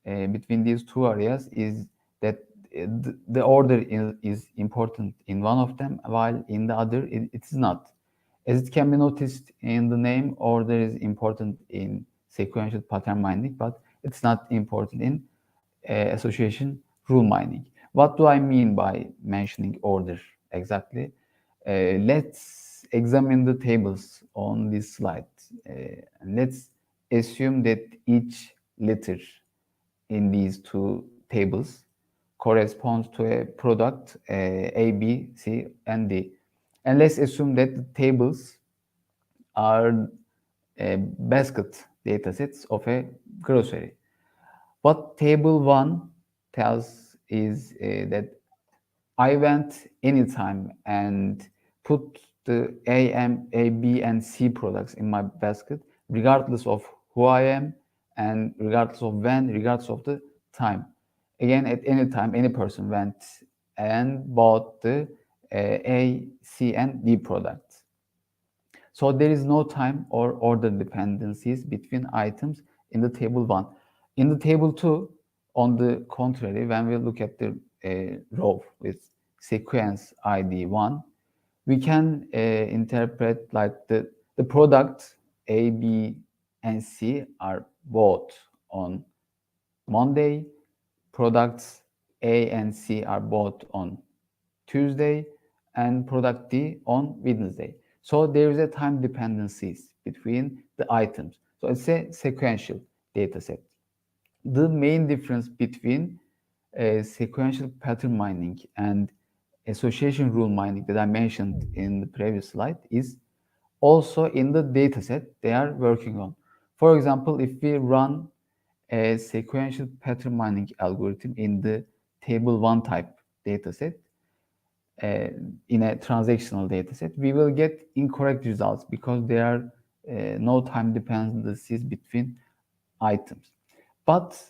two areas is that the order is important in one of them, while in the other it is not. As it can be noticed in the name, order is important in sequential pattern mining, but it's not important in association rule mining. What do I mean by mentioning order exactly? Let's examine the tables on this slide. Let's assume that each letter in these two tables corresponds to a product A, B, C, and D. And let's assume that the tables are basket datasets of a grocery. What table 1 tells is that I went anytime and put the A, B, and C products in my basket, regardless of who I am and regardless of when, regardless of the time. Again, at any time, any person went and bought the A, C, and D products. So there is no time or order dependencies between items in the table 1. In the table 2, on the contrary, when we look at the row with sequence ID 1, we can interpret like the product A, B, and C are both on Monday, products A and C are both on Tuesday, and product D on Wednesday. So there is a time dependencies between the items. So it's a sequential data set. The main difference between sequential pattern mining and association rule mining that I mentioned in the previous slide is also in the data set they are working on. For example, if we run a sequential pattern mining algorithm in the table 1 type dataset, in a transactional dataset, we will get incorrect results because there are no time dependencies between items. But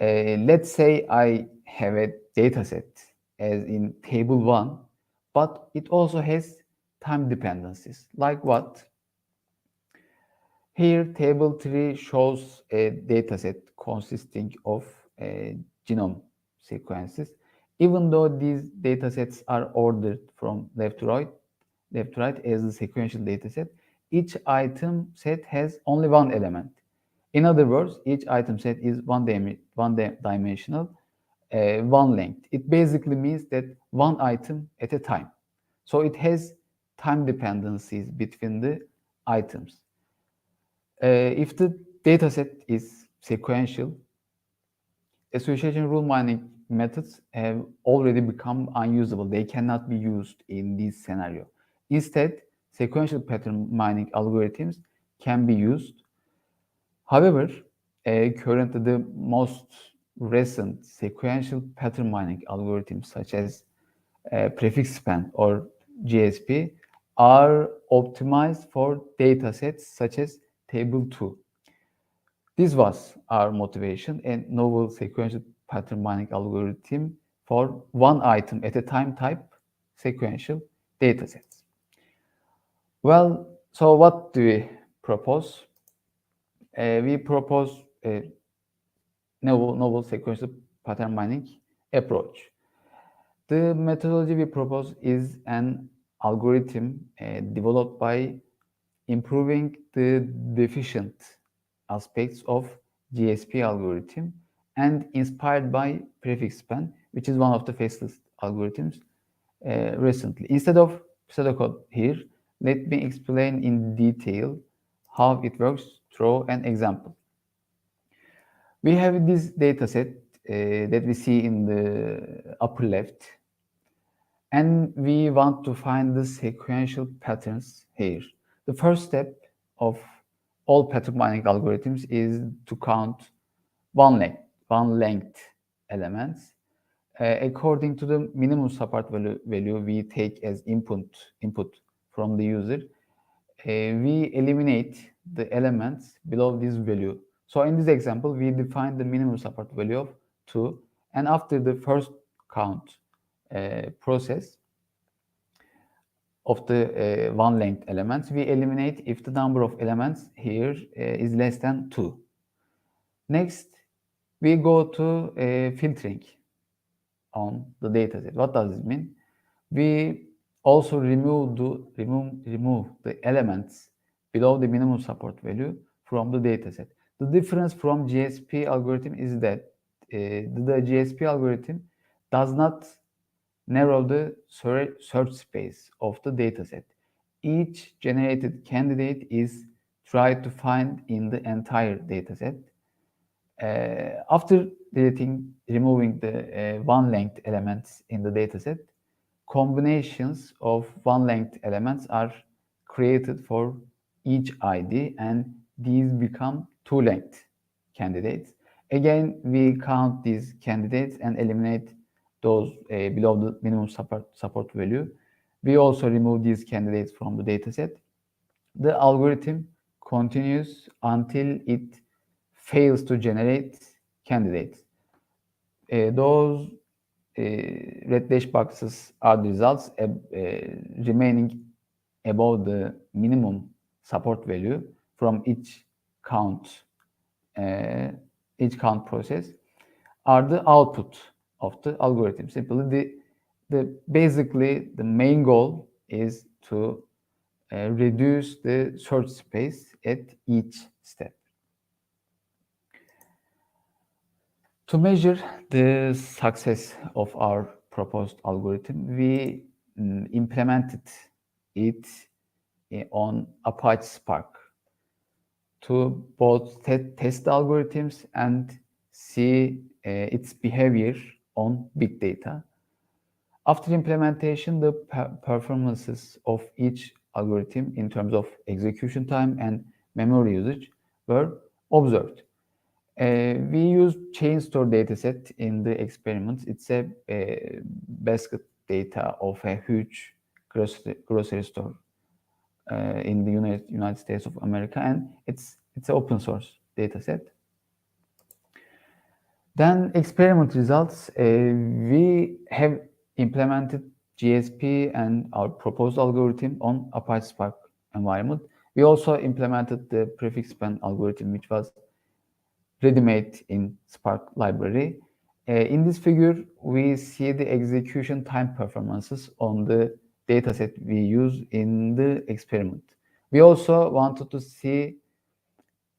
let's say I have a dataset as in table 1, but it also has time dependencies. Like what? Here, table 3 shows a dataset consisting of genome sequences. Even though these datasets are ordered from left to right as a sequential dataset, each item set has only one element. In other words, each item set is one-dimensional, one length. It basically means that one item at a time. So it has time dependencies between the items. If the dataset is sequential, association rule mining methods have already become unusable. They cannot be used in this scenario. Instead, sequential pattern mining algorithms can be used. However, currently the most recent sequential pattern mining algorithms such as prefix span or GSP are optimized for datasets such as table 2. This was our motivation, a novel sequential pattern mining algorithm for one item at a time type sequential datasets. Well, so what do we propose? We propose a novel sequential pattern mining approach. The methodology we propose is an algorithm developed by improving the deficient aspects of GSP algorithm and inspired by prefix span, which is one of the fastest algorithms recently. Instead of pseudocode here, let me explain in detail how it works through an example. We have this data set that we see in the upper left, and we want to find the sequential patterns here. The first step of all pattern mining algorithms is to count one length elements. According to the minimum support value we take as input from the user, we eliminate the elements below this value. So in this example, we define the minimum support value of 2, and after the first count process of the one length elements, we eliminate if the number of elements here is less than 2. Next, we go to filtering on the dataset. What does it mean? We also remove the elements below the minimum support value from the dataset. The difference from GSP algorithm is that the GSP algorithm does not narrow the search space of the dataset. Each generated candidate is tried to find in the entire dataset. After removing the one length elements in the dataset, combinations of one length elements are created for each ID, and these become two length candidates. Again, we count these candidates and eliminate those below the minimum support value. We also remove these candidates from the dataset. The algorithm continues until it fails to generate candidates. Those red dash boxes are the results remaining above the minimum support value from each count each count process are the output of the algorithm. Simply, basically the main goal is to reduce the search space at each step. To measure the success of our proposed algorithm, we implemented it on Apache Spark to both test the algorithms and see its behavior on big data. After implementation, the performances of each algorithm in terms of execution time and memory usage were observed. We used chain store dataset in the experiments. It's a basket data of a huge grocery store in the United States of America, and it's an open source dataset. Then experiment results. We have implemented GSP and our proposed algorithm on Apache Spark environment. We also implemented the prefix span algorithm, which was ready-made in Spark library. In this figure, we see the execution time performances on the dataset we use in the experiment. We also wanted to see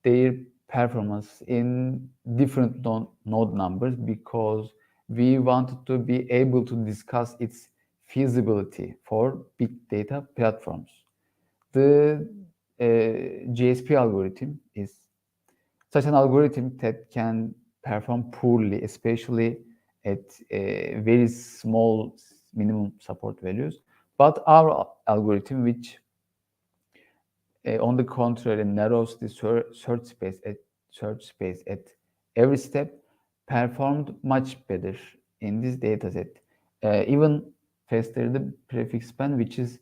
their performance in different node numbers because we wanted to be able to discuss its feasibility for big data platforms. The GSP algorithm is such an algorithm that can perform poorly, especially at very small minimum support values. But our algorithm, which on the contrary narrows the search space at every step, performed much better in this dataset, even faster the prefix span, which is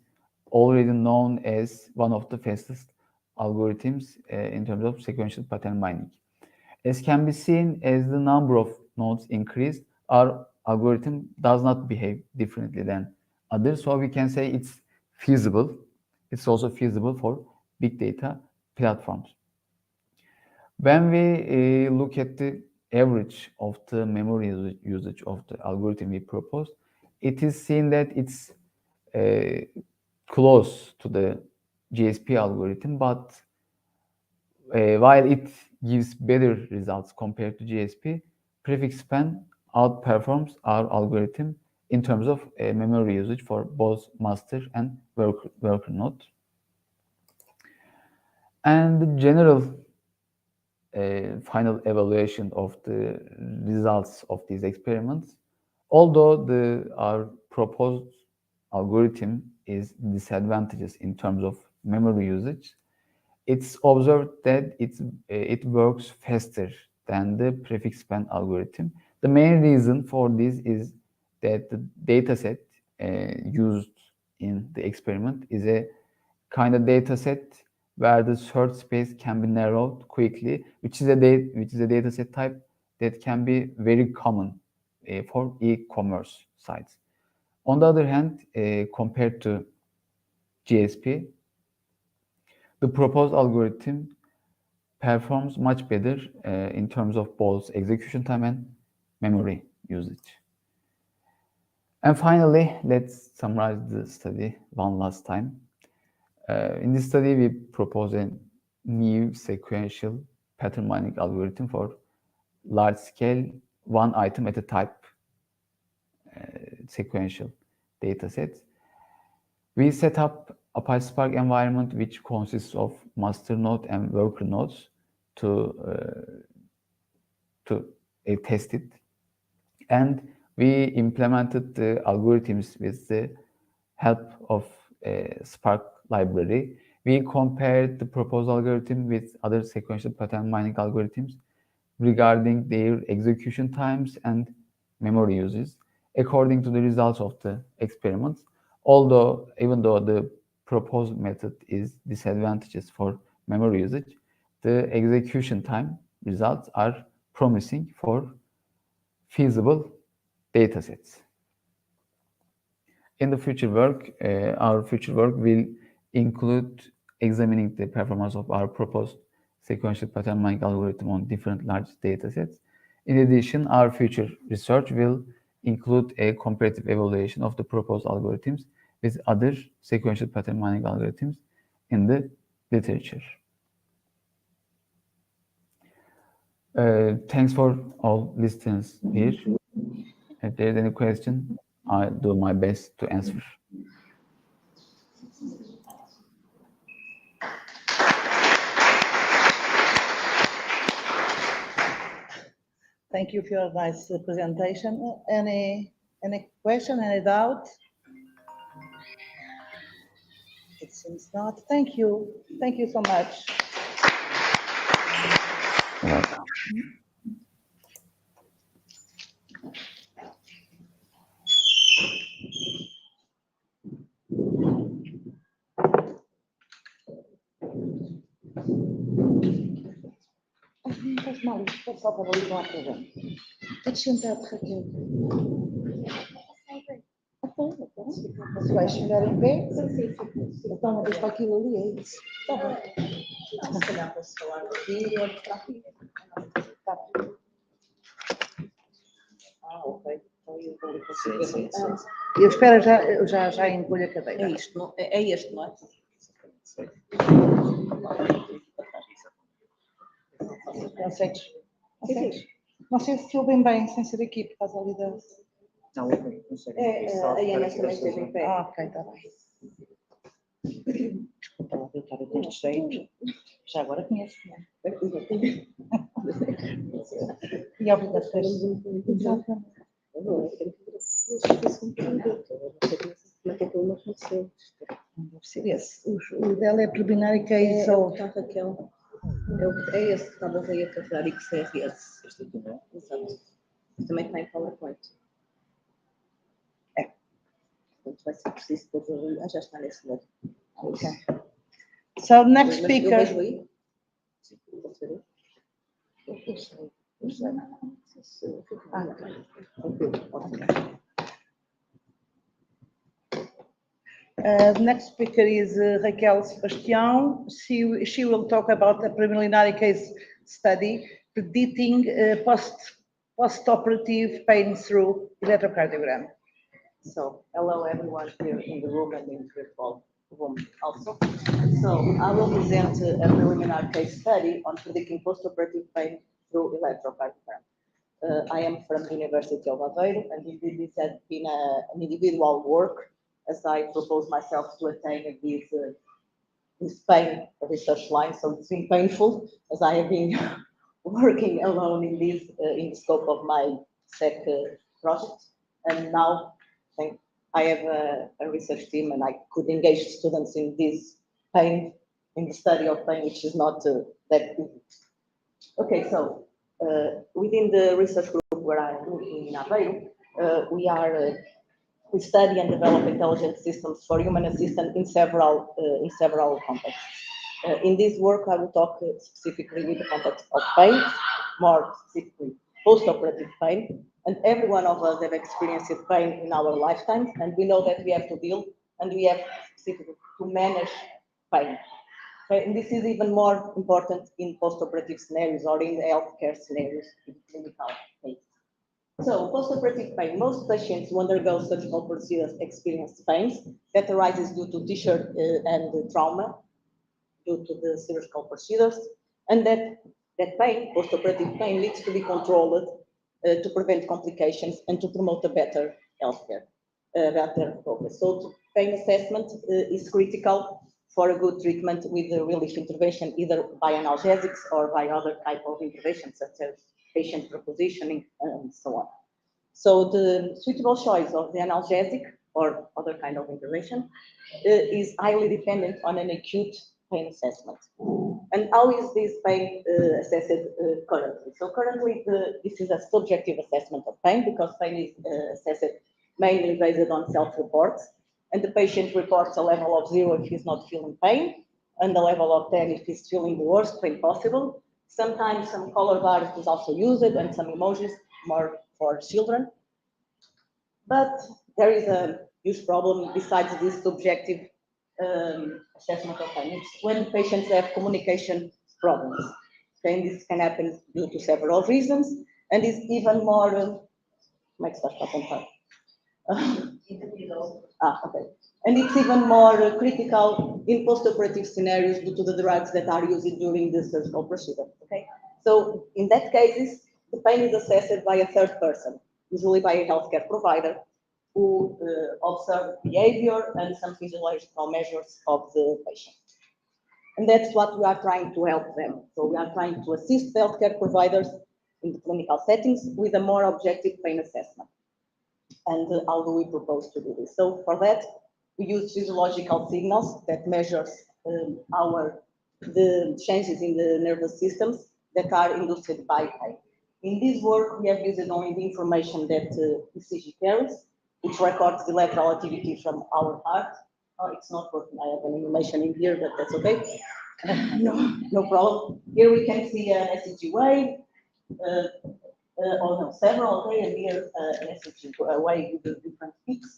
already known as one of the fastest algorithms in terms of sequential pattern mining. As can be seen, as the number of nodes increase, our algorithm does not behave differently than others. So we can say it's feasible. It's also feasible for big data platforms. When we look at the average of the memory usage of the algorithm we proposed, it is seen that it's close to the GSP algorithm, but while it gives better results compared to GSP, prefix span outperforms our algorithm in terms of memory usage for both master and worker node. And the general final evaluation of the results of these experiments, although our proposed algorithm is disadvantageous in terms of memory usage, it's observed that it works faster than the prefix span algorithm. The main reason for this is that the dataset used in the experiment is a kind of dataset where the search space can be narrowed quickly, which is a dataset type that can be very common for e-commerce sites. On the other hand, compared to GSP, the proposed algorithm performs much better in terms of both execution time and memory usage. And finally, let's summarize the study one last time. In this study, we propose a new sequential pattern mining algorithm for large-scale one item at a type sequential datasets. We set up Apache Spark environment, which consists of master node and worker nodes to test it. And we implemented the algorithms with the help of Spark library. We compared the proposed algorithm with other sequential pattern mining algorithms regarding their execution times and memory uses according to the results of the experiments. Even though the proposed method is disadvantageous for memory usage, the execution time results are promising for feasible datasets. In the future work, our future work will include examining the performance of our proposed sequential pattern mining algorithm on different large data sets. In addition, our future research will include a comparative evaluation of the proposed algorithms with other sequential pattern mining algorithms in the literature. Thanks for all listeners here. If there's any question, I'll do my best to answer. Thank you for your nice presentation. Any question, any doubt? It seems not. Thank you. Thank you so much. You're welcome. Não faz mal, isto é só para ali com a gente. Pode sentar, Raquel. Se vais chegar em pé, então uma vez para aquilo ali, é isso. Está bem. Se calhar posso falar aqui e olho para aqui. Tá. Ok. Sim. Eu espero, já engolho a cadeira. É isto, não? É este, não é? Consegues? Não sei se te ouvem bem, sem ser aqui, por causa ali da... Não, a Ana também esteve em pé. Ok, está bem. Desculpa lá, eu estava deste jeito. Já agora conheço, não é? E obrigada por isso. Como é que aquilo não aconteceu? Não deve ser esse. O dela é preliminar e que é isso. É esse que estavas aí a carregar, ICCSA. Este aqui, não é? Exato. Também está em PowerPoint. É. Portanto, vai ser preciso depois já está nesse lado. Ok. So, next speaker. Eu vejo aí? Sim, posso ver aí? Eu sei. The next speaker is Raquel Sebastião. She will talk about a preliminary case study predicting post-operative pain through electrocardiogram. So, hello everyone here in the room and in the virtual room also. So, I will present a preliminary case study on predicting post-operative pain through electrocardiogram. I am from the University of Aveiro, and indeed this has been an individual work as I propose myself to attain this pain research line. So it's been painful as I have been working alone in this in the scope of my SEC project, and now I have a research team, and I could engage students in this pain, in the study of pain, which is not that easy. Okay, so within the research group where I'm working in Aveiro, we study and develop intelligent systems for human assistance in several contexts. In this work, I will talk specifically with the context of pain, more specifically post-operative pain, and every one of us have experienced pain in our lifetimes, and we know that we have to deal and we have specifically to manage pain. Okay, and this is even more important in post-operative scenarios or in the healthcare scenarios in clinical cases. So, post-operative pain, most patients who undergo surgical procedures experience pains that arises due to tissue and trauma due to the surgical procedures, and that pain, post-operative pain, needs to be controlled to prevent complications and to promote a better healthcare, better progress. So, pain assessment is critical for a good treatment with a relief intervention, either by analgesics or by other type of interventions, such as patient repositioning and so on. So the suitable choice of the analgesic or other kind of intervention is highly dependent on an acute pain assessment. And how is this pain assessed currently? So currently, this is a subjective assessment of pain because pain is assessed mainly based on self-reports. And the patient reports a level of 0 if he's not feeling pain, and a level of 10 if he's feeling the worst pain possible. Sometimes some color bar is also used and some emojis, more for children. But there is a huge problem besides this subjective assessment of pain. It's when patients have communication problems. Okay, and this can happen due to several reasons, and is even more. Okay. And it's even more critical in post-operative scenarios due to the drugs that are used during the surgical procedure. Okay. So in that cases, the pain is assessed by a third person, usually by a healthcare provider, who observe behavior and some physiological measures of the patient. And that's what we are trying to help them. So we are trying to assist healthcare providers in the clinical settings with a more objective pain assessment. And how do we propose to do this? So for that, we use physiological signals that measures the changes in the nervous systems that are induced by pain. In this work, we have used only the information that ECG carries, which records the electrical activity from our heart. Oh, it's not working. I have an animation in here, but that's okay. No problem. Here we can see an ECG wave. Several, okay, and here an ECG wave with different peaks.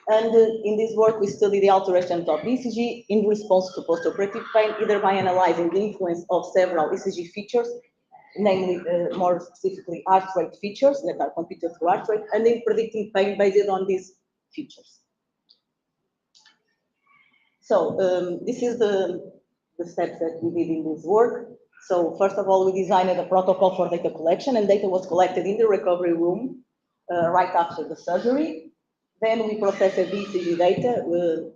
And in this work, we study the alterations of ECG in response to post-operative pain, either by analyzing the influence of several ECG features, namely, more specifically, heart rate features that are computed through heart rate, and then predicting pain based on these features. So this is the steps that we did in this work. So first of all, we designed a protocol for data collection, and data was collected in the recovery room right after the surgery. Then we processed the ECG data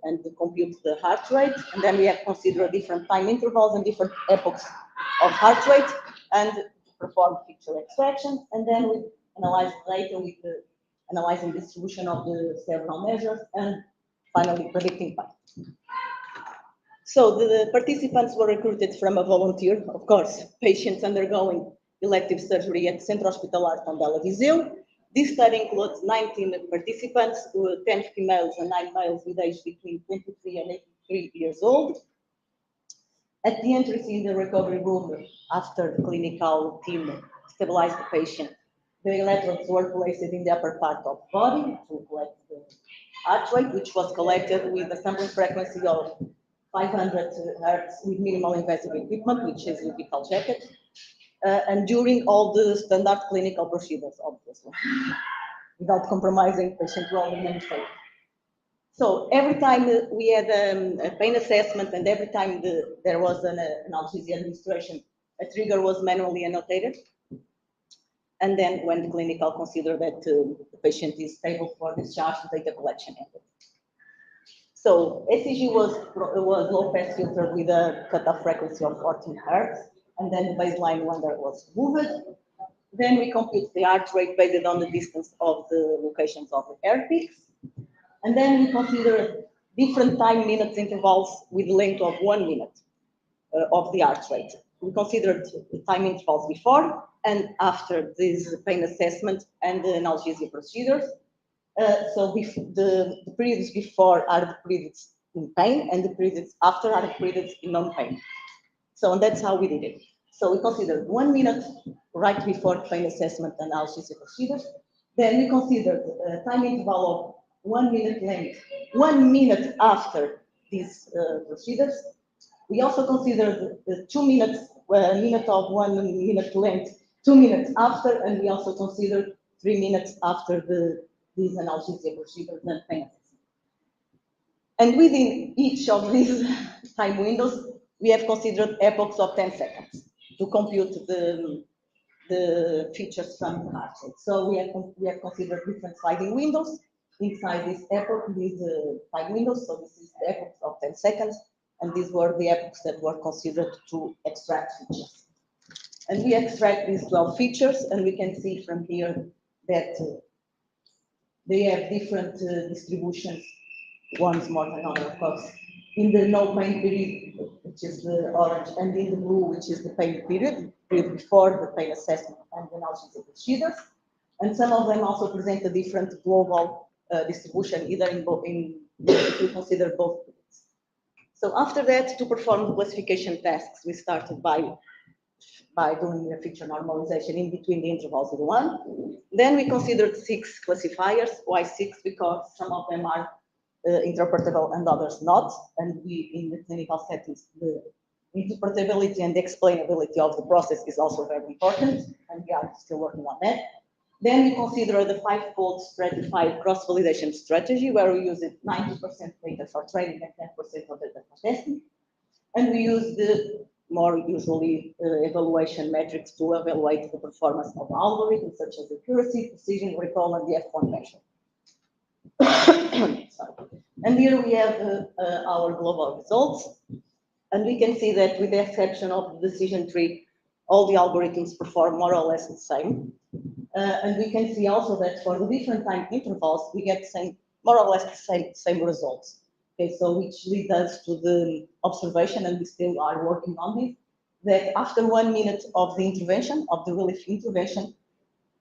and compute the heart rate, and then we have considered different time intervals and different epochs of heart rate, and perform feature extraction, and then we analyze the data with analyzing distribution of the several measures, and finally predicting pain. So the participants were recruited from a volunteer, of course, patients undergoing elective surgery at Centro Hospitalar Tondela Viseu. This study includes 19 participants, 10 females and 9 males with age between 23 and 83 years old. At the entry in the recovery room, after the clinical team stabilized the patient, the electrodes were placed in the upper part of the body to collect the heart rate, which was collected with a sampling frequency of 500 Hertz with minimal invasive equipment, which is a vital jacket, and during all the standard clinical procedures, obviously, without compromising patient well-being and safety. So every time we had a pain assessment, and every time there was an analgesia administration, a trigger was manually annotated. And then when the clinical considered that the patient is stable for discharge, the data collection ended. So ECG was low pass filtered with a cutoff frequency of 14 Hertz, and then the baseline wonder was moved. Then we compute the heart rate based on the distance of the locations of the air peaks. And then we consider different time minutes intervals with length of 1 minute of the heart rate. We considered the time intervals before and after this pain assessment and the analgesia procedures. So the periods before are the periods in pain, and the periods after are the periods in non-pain. So that's how we did it. So we considered 1 minute right before pain assessment and analgesia procedures. Then we considered a time interval of 1 minute length, 1 minute after these procedures. We also considered 2 minutes, a minute of 1 minute length, 2 minutes after, and we also considered 3 minutes after these analgesia procedures and pain assessment. And within each of these time windows, we have considered epochs of 10 seconds to compute the features from the heart rate. So we have considered different sliding windows inside this epoch, these time windows. So this is the epochs of 10 seconds, and these were the epochs that were considered to extract features. And we extract these 12 features, and we can see from here that they have different distributions, one's more than other, of course. In the no pain period, which is the orange, and in the blue, which is the pain period before the pain assessment and the analgesia procedures. And some of them also present a different global distribution, either in both, if you consider both periods. So after that, to perform the classification tasks, we started by doing a feature normalization in between the intervals of the one. Then we considered 6 classifiers. Why 6? Because some of them are interpretable and others not. And we, in the clinical settings, the Interpretability and explainability of the process is also very important, and we are still working on that. Then we consider the five-fold stratified cross-validation strategy, where we use 90% data for training and 10% of data for testing. And we use the more usually evaluation metrics to evaluate the performance of algorithms, such as accuracy, precision, recall, and the F1 measure. And here we have our global results. And we can see that with the exception of the decision tree, all the algorithms perform more or less the same. And we can see also that for the different time intervals, we get more or less the same results. Okay, so which leads us to the observation, and we still are working on this, that after 1 minute of the intervention, of the relief intervention,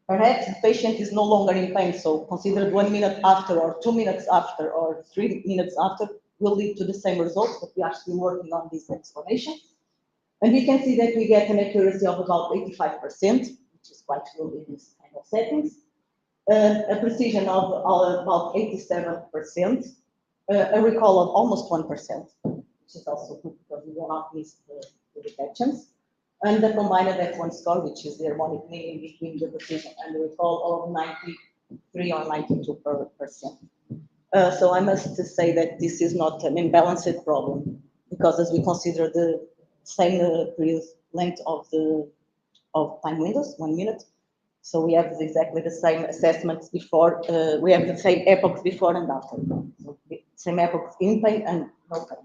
perhaps the patient is no longer in pain. So considered 1 minute after, or 2 minutes after, or 3 minutes after, will lead to the same results, but we are still working on this explanation. And we can see that we get an accuracy of about 85%, which is quite good in this kind of settings, a precision of about 87%, a recall of almost 1%, which is also good because we will not miss the detections, and the combined F1 score, which is the harmonic mean between the precision and the recall of 93 or 92%. So I must say that this is not an imbalanced problem, because as we consider the same period length of time windows, 1 minute, so we have exactly the same assessments before, we have the same epochs before and after, so same epochs in pain and no pain.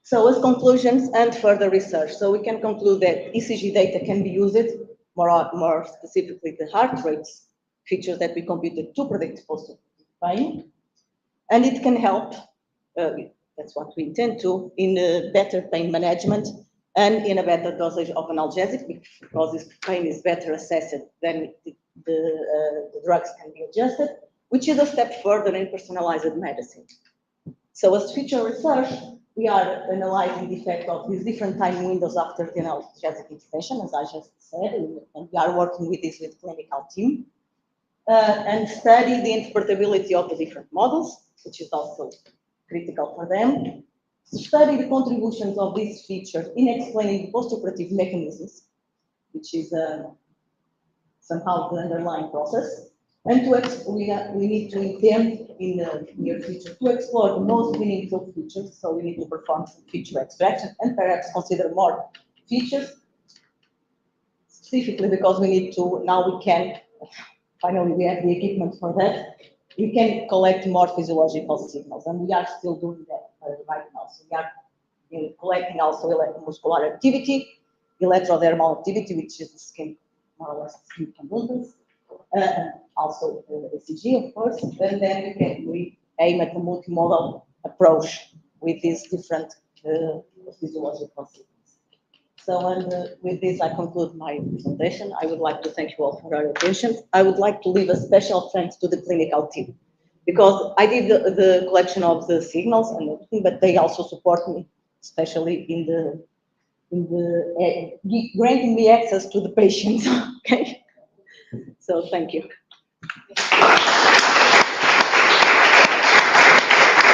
So as conclusions and further research, so we can conclude that ECG data can be used, more specifically the heart rates features that we computed to predict post-operative pain. And it can help, that's what we intend to, in better pain management and in a better dosage of analgesic, because this pain is better assessed, then the drugs can be adjusted, which is a step further in personalized medicine. So as future research, we are analyzing the effect of these different time windows after the analgesic intervention, as I just said, and we are working with this with clinical team, and study the interpretability of the different models, which is also critical for them. Study the contributions of these features in explaining post-operative mechanisms, which is somehow the underlying process. And we need to intend in the near future to explore the most meaningful features. So we need to perform some feature extraction and perhaps consider more features, specifically because we need to, now we can, finally we have the equipment for that, we can collect more physiological signals, and we are still doing that right now. So we are collecting also electromuscular activity, electrodermal activity, which is the skin, more or less skin conductance, and also the ECG, of course, and then we aim at a multimodal approach with these different physiological signals. So, and with this, I conclude my presentation. I would like to thank you all for your attention. I would like to leave a special thanks to the clinical team, because I did the collection of the signals and everything, but they also support me, especially in granting me access to the patients. Okay, so thank you.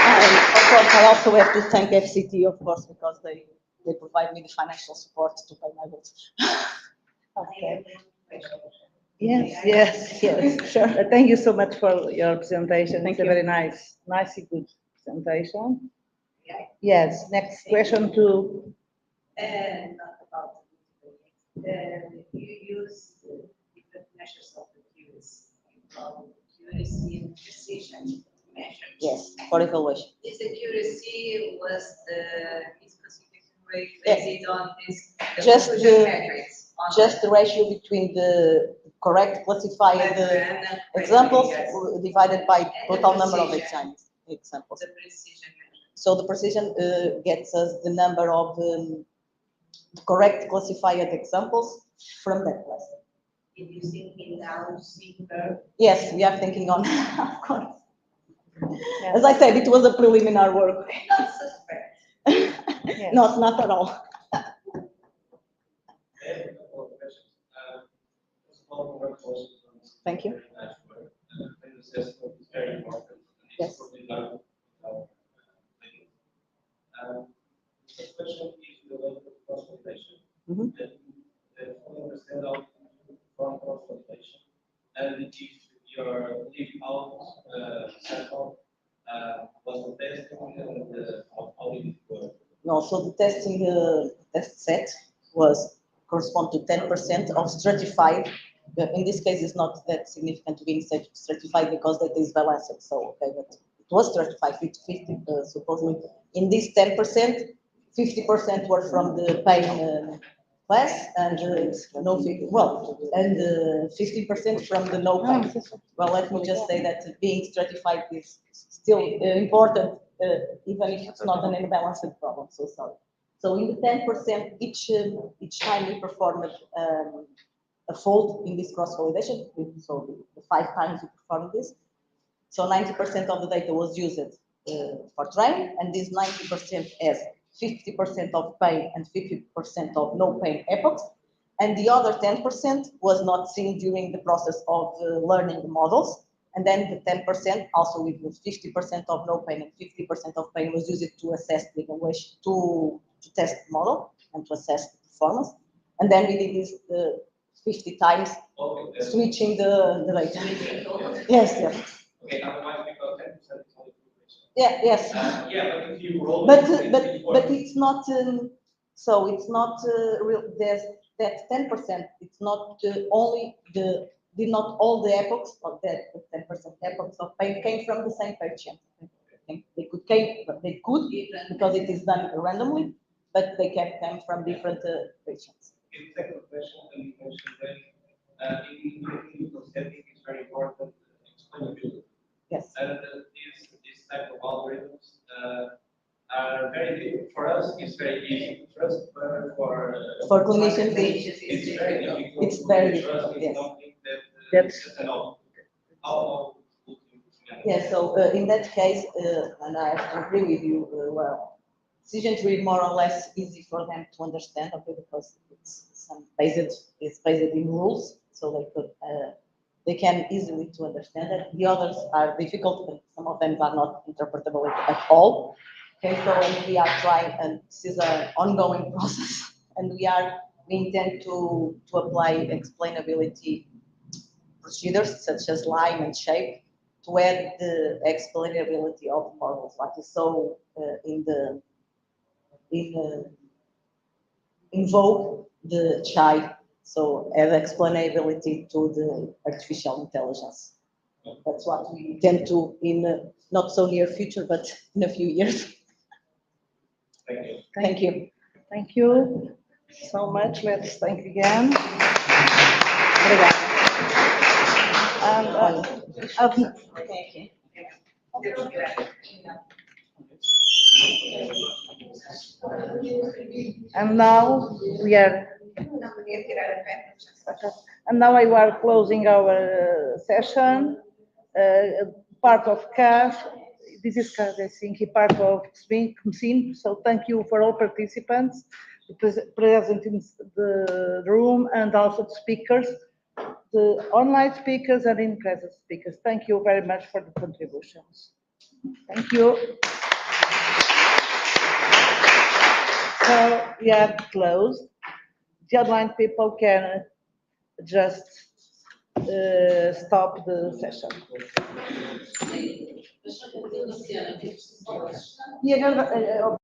And of course, I also have to thank FCT, of course, because they provide me the financial support to pay my bills. Okay. Yes, sure. Thank you so much for your presentation. Thank it's you. a very nice good presentation. Yes, next question to... Not about you use different measures of accuracy and precision measures. Yes, for evaluation. This accuracy was the specific rate based on this Just the ratio between the correct classified examples divided by total number of examples. The precision measure. So the precision gets us the number of correct classified examples from that class. If you think in down curve. Yes, we are thinking on, of course. As I said, it was a preliminary work. Not suspect. Yes. Not at all. Thank you. Yes. The question is the cross-validation. Mhm. And fully understand how to perform cross-validation. And if your leave out sample was the testing and how did it work? No, so the testing test set was correspond to 10% of stratified. In this case, it's not that significant to being stratified because that is balanced. So okay, but it was stratified 50-50 supposedly. In this 10%, 50% were from the pain class and no 50% from the no pain. Well, let me just say that being stratified is still important, even if it's not an imbalanced problem. So sorry. So in the 10%, each time we performed a fold in this cross-validation. So the 5 times we performed this. So 90% of the data was used for training, and this 90% has 50% of pain and 50% of no pain epochs. And the other 10% was not seen during the process of learning the models. And then the 10%, also with 50% of no pain and 50% of pain, was used to assess the evaluation, to test the model and to assess the performance. And then we did this 50 times, switching the data. Yes, yes. Okay, otherwise because 10% is only Yeah, yes. Yeah, but if you roll but it's not, so it's not real, there's that 10%, it's not only not all the epochs, but that 10% epochs of pain came from the same patient. They could because it is done randomly, but they came from different patients. In the second question, you mentioned that in the clinical setting, it's very important explainability. Yes. And this type of algorithms are very difficult. For us, it's very easy to trust, but for clinicians, it's very difficult. It's very difficult. Trust Yes. something that That's just an all. How would you? Yeah. So in that case, and I have to agree with you. Well, decision tree more or less easy for them to understand, okay, because it's based in rules, so they can easily to understand it. The others are difficult, and some of them are not interpretable at all. Okay, so we are trying, and this is an ongoing process, and we intend to apply explainability procedures such as line and shape to add the explainability of models, like you saw invoke the child, so add explainability to the artificial intelligence. That's what we intend to in not so near future, but in a few years. Thank you. Thank you. Thank you so much. Let's thank again. And now we are. And now we are closing our session. Part of CAF. This is CAF, I think, part of CMSIN. So thank you for all participants present in the room, and also the speakers, the online speakers and in-person speakers. Thank you very much for the contributions. Thank you. So we are closed. The online people can just stop the session. E agora,